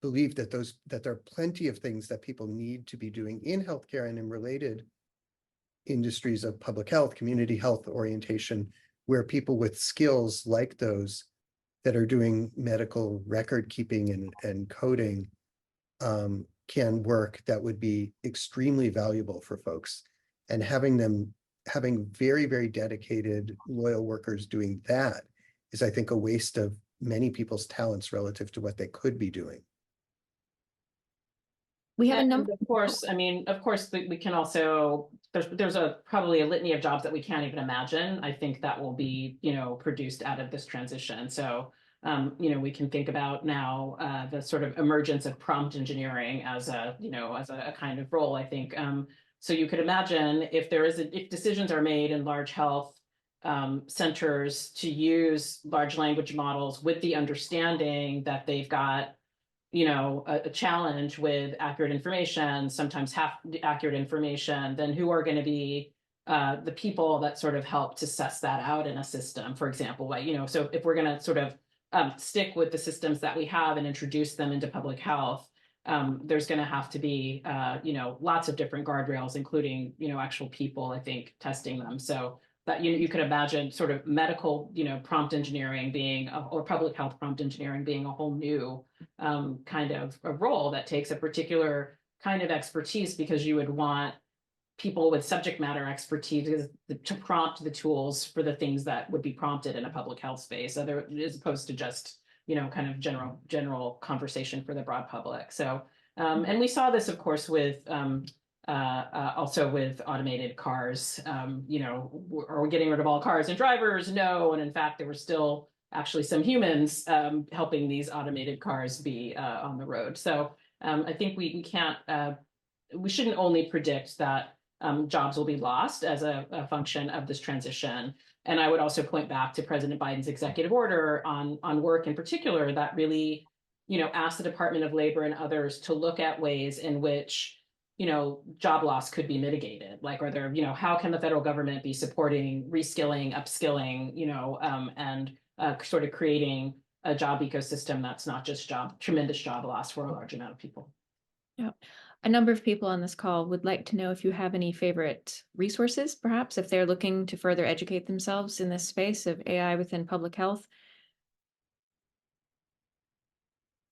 Speaker 3: believe that there are plenty of things that people need to be doing in healthcare and in related industries of public health, community health orientation, where people with skills like those that are doing medical record keeping and coding can work, that would be extremely valuable for folks. And having very, very dedicated, loyal workers doing that is, I think, a waste of many people's talents relative to what they could be doing.
Speaker 2: We have a
Speaker 4: And
Speaker 2: number.
Speaker 4: of course, I mean, of course, we can also, there's probably a litany of jobs that we can't even imagine. I think that will be, produced out of this transition. So, we can think about now the sort of emergence of prompt engineering as a kind of role, I think. So you could imagine if decisions are made in large health centers to use large language models with the understanding that they've got a challenge with accurate information, sometimes half accurate information, then who are going to be the people that sort of help to suss that out in a system, for example, so if we're going to sort of stick with the systems that we have and introduce them into public health, there's going to have to be, lots of different guardrails, including, actual people, I think, testing them. So that you could imagine sort of medical, prompt engineering being, or public health prompt engineering being a whole new kind of a role that takes a particular kind of expertise, because you would want people with subject matter expertise to prompt the tools for the things that would be prompted in a public health space, as opposed to just, kind of general conversation for the broad public. So, and we saw this, of course, with also with automated cars. Are we getting rid of all cars and drivers? No. And in fact, there were still actually some humans helping these automated cars be on the road. So I think we shouldn't only predict that jobs will be lost as a function of this transition. And I would also point back to President Biden's executive order on work in particular that really, asked the Department of Labor and others to look at ways in which, job loss could be mitigated. Like, are there, how can the federal government be supporting reskilling, upskilling, and sort of creating a job ecosystem that's not just tremendous job loss for a large amount of people.
Speaker 2: Yeah. A number of people on this call would like to know if you have any favorite resources, perhaps, if they're looking to further educate themselves in this space of AI within public health.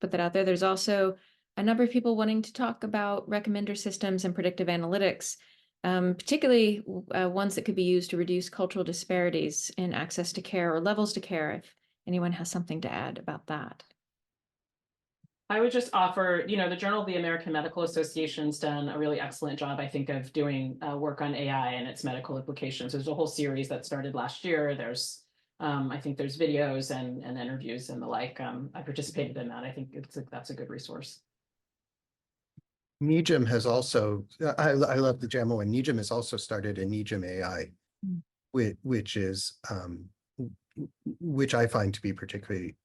Speaker 2: Put that out there. There's also a number of people wanting to talk about recommender systems and predictive analytics, particularly ones that could be used to reduce cultural disparities in access to care or levels to care, if anyone has something to add about that.
Speaker 4: I would just offer, the Journal of the American Medical Association's done a really excellent job, I think, of doing work on AI and its medical implications. There's a whole series that started last year. There's, I think there's videos and interviews and the like. I participated in that. I think that's a good resource.
Speaker 3: NEJM has also, I love the JAMA one. NEJM has also started a NEJM AI, which I find to be particularly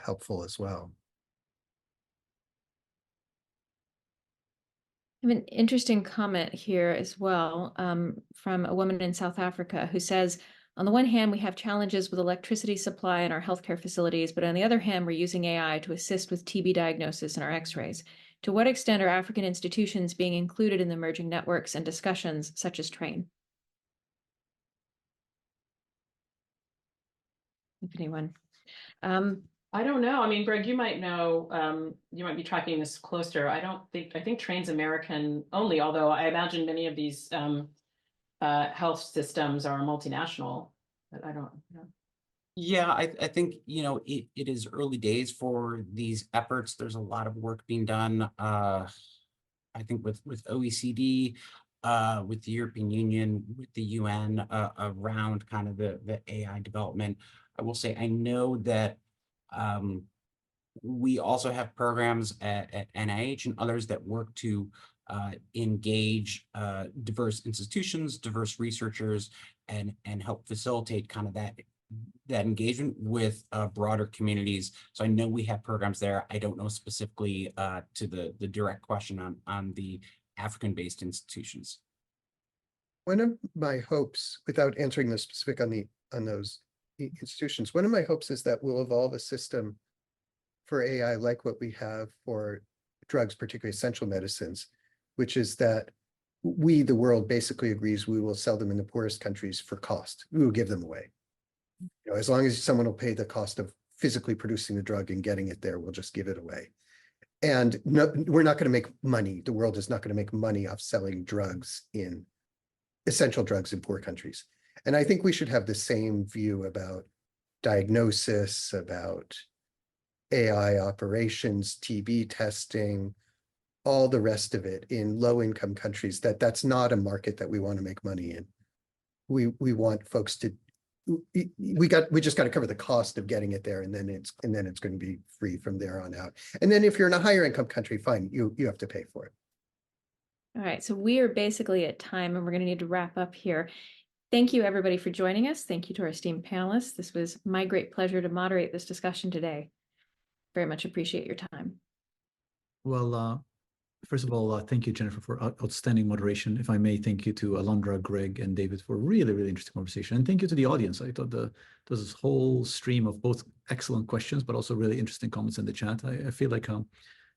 Speaker 3: helpful as well.
Speaker 2: I have an interesting comment here as well from a woman in South Africa who says, On the one hand, we have challenges with electricity supply in our healthcare facilities, but on the other hand, we're using AI to assist with TB diagnosis in our x-rays. To what extent are African institutions being included in the emerging networks and discussions such as TRAIN? If anyone.
Speaker 4: I don't know. I mean, Greg, you might know, you might be tracking this closer. I think Train's American only, although I imagine many of these health systems are multinational, but I don't know.
Speaker 5: Yeah, I think, it is early days for these efforts. There's a lot of work being done. I think with OECD, with the European Union, with the UN, around kind of the AI development. I will say, I know that we also have programs at NIH and others that work to engage diverse institutions, diverse researchers, and help facilitate kind of that engagement with broader communities. So I know we have programs there. I don't know specifically to the direct question on the African-based institutions.
Speaker 3: One of my hopes, without answering the specific on those institutions, one of my hopes is that we'll evolve a system for AI like what we have for drugs, particularly essential medicines, which is that we, the world, basically agrees we will sell them in the poorest countries for cost. We will give them away. As long as someone will pay the cost of physically producing the drug and getting it there, we'll just give it away. And no, we're not going to make money. The world is not going to make money off selling drugs in essential drugs in poor countries. And I think we should have the same view about diagnosis, about AI operations, TB testing, all the rest of it in low-income countries. That's not a market that we want to make money in. We want folks to. We just got to cover the cost of getting it there, and then it's going to be free from there on out. And then if you're in a higher income country, fine, you have to pay for it.
Speaker 2: All right, so we are basically at time, and we're going to need to wrap up here. Thank you, everybody, for joining us. Thank you to our esteemed panelists. This was my great pleasure to moderate this discussion today. Very much appreciate your time.
Speaker 1: Well, first of all, thank you, Jennifer, for outstanding moderation. If I may, thank you to Alondra, Greg, and David for a really, really interesting conversation. And thank you to the audience. I thought there was this whole stream of both excellent questions, but also really interesting comments in the chat. I feel like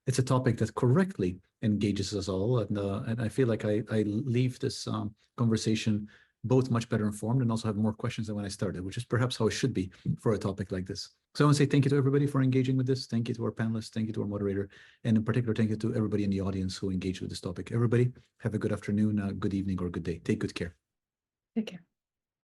Speaker 1: it's a topic that correctly engages us all. And I feel like I leave this conversation both much better informed and also have more questions than when I started, which is perhaps how it should be for a topic like this. So I want to say thank you to everybody for engaging with this. Thank you to our panelists. Thank you to our moderator. And in particular, thank you to everybody in the audience who engaged with this topic. Everybody, have a good afternoon, good evening, or good day. Take good care.
Speaker 2: Take care.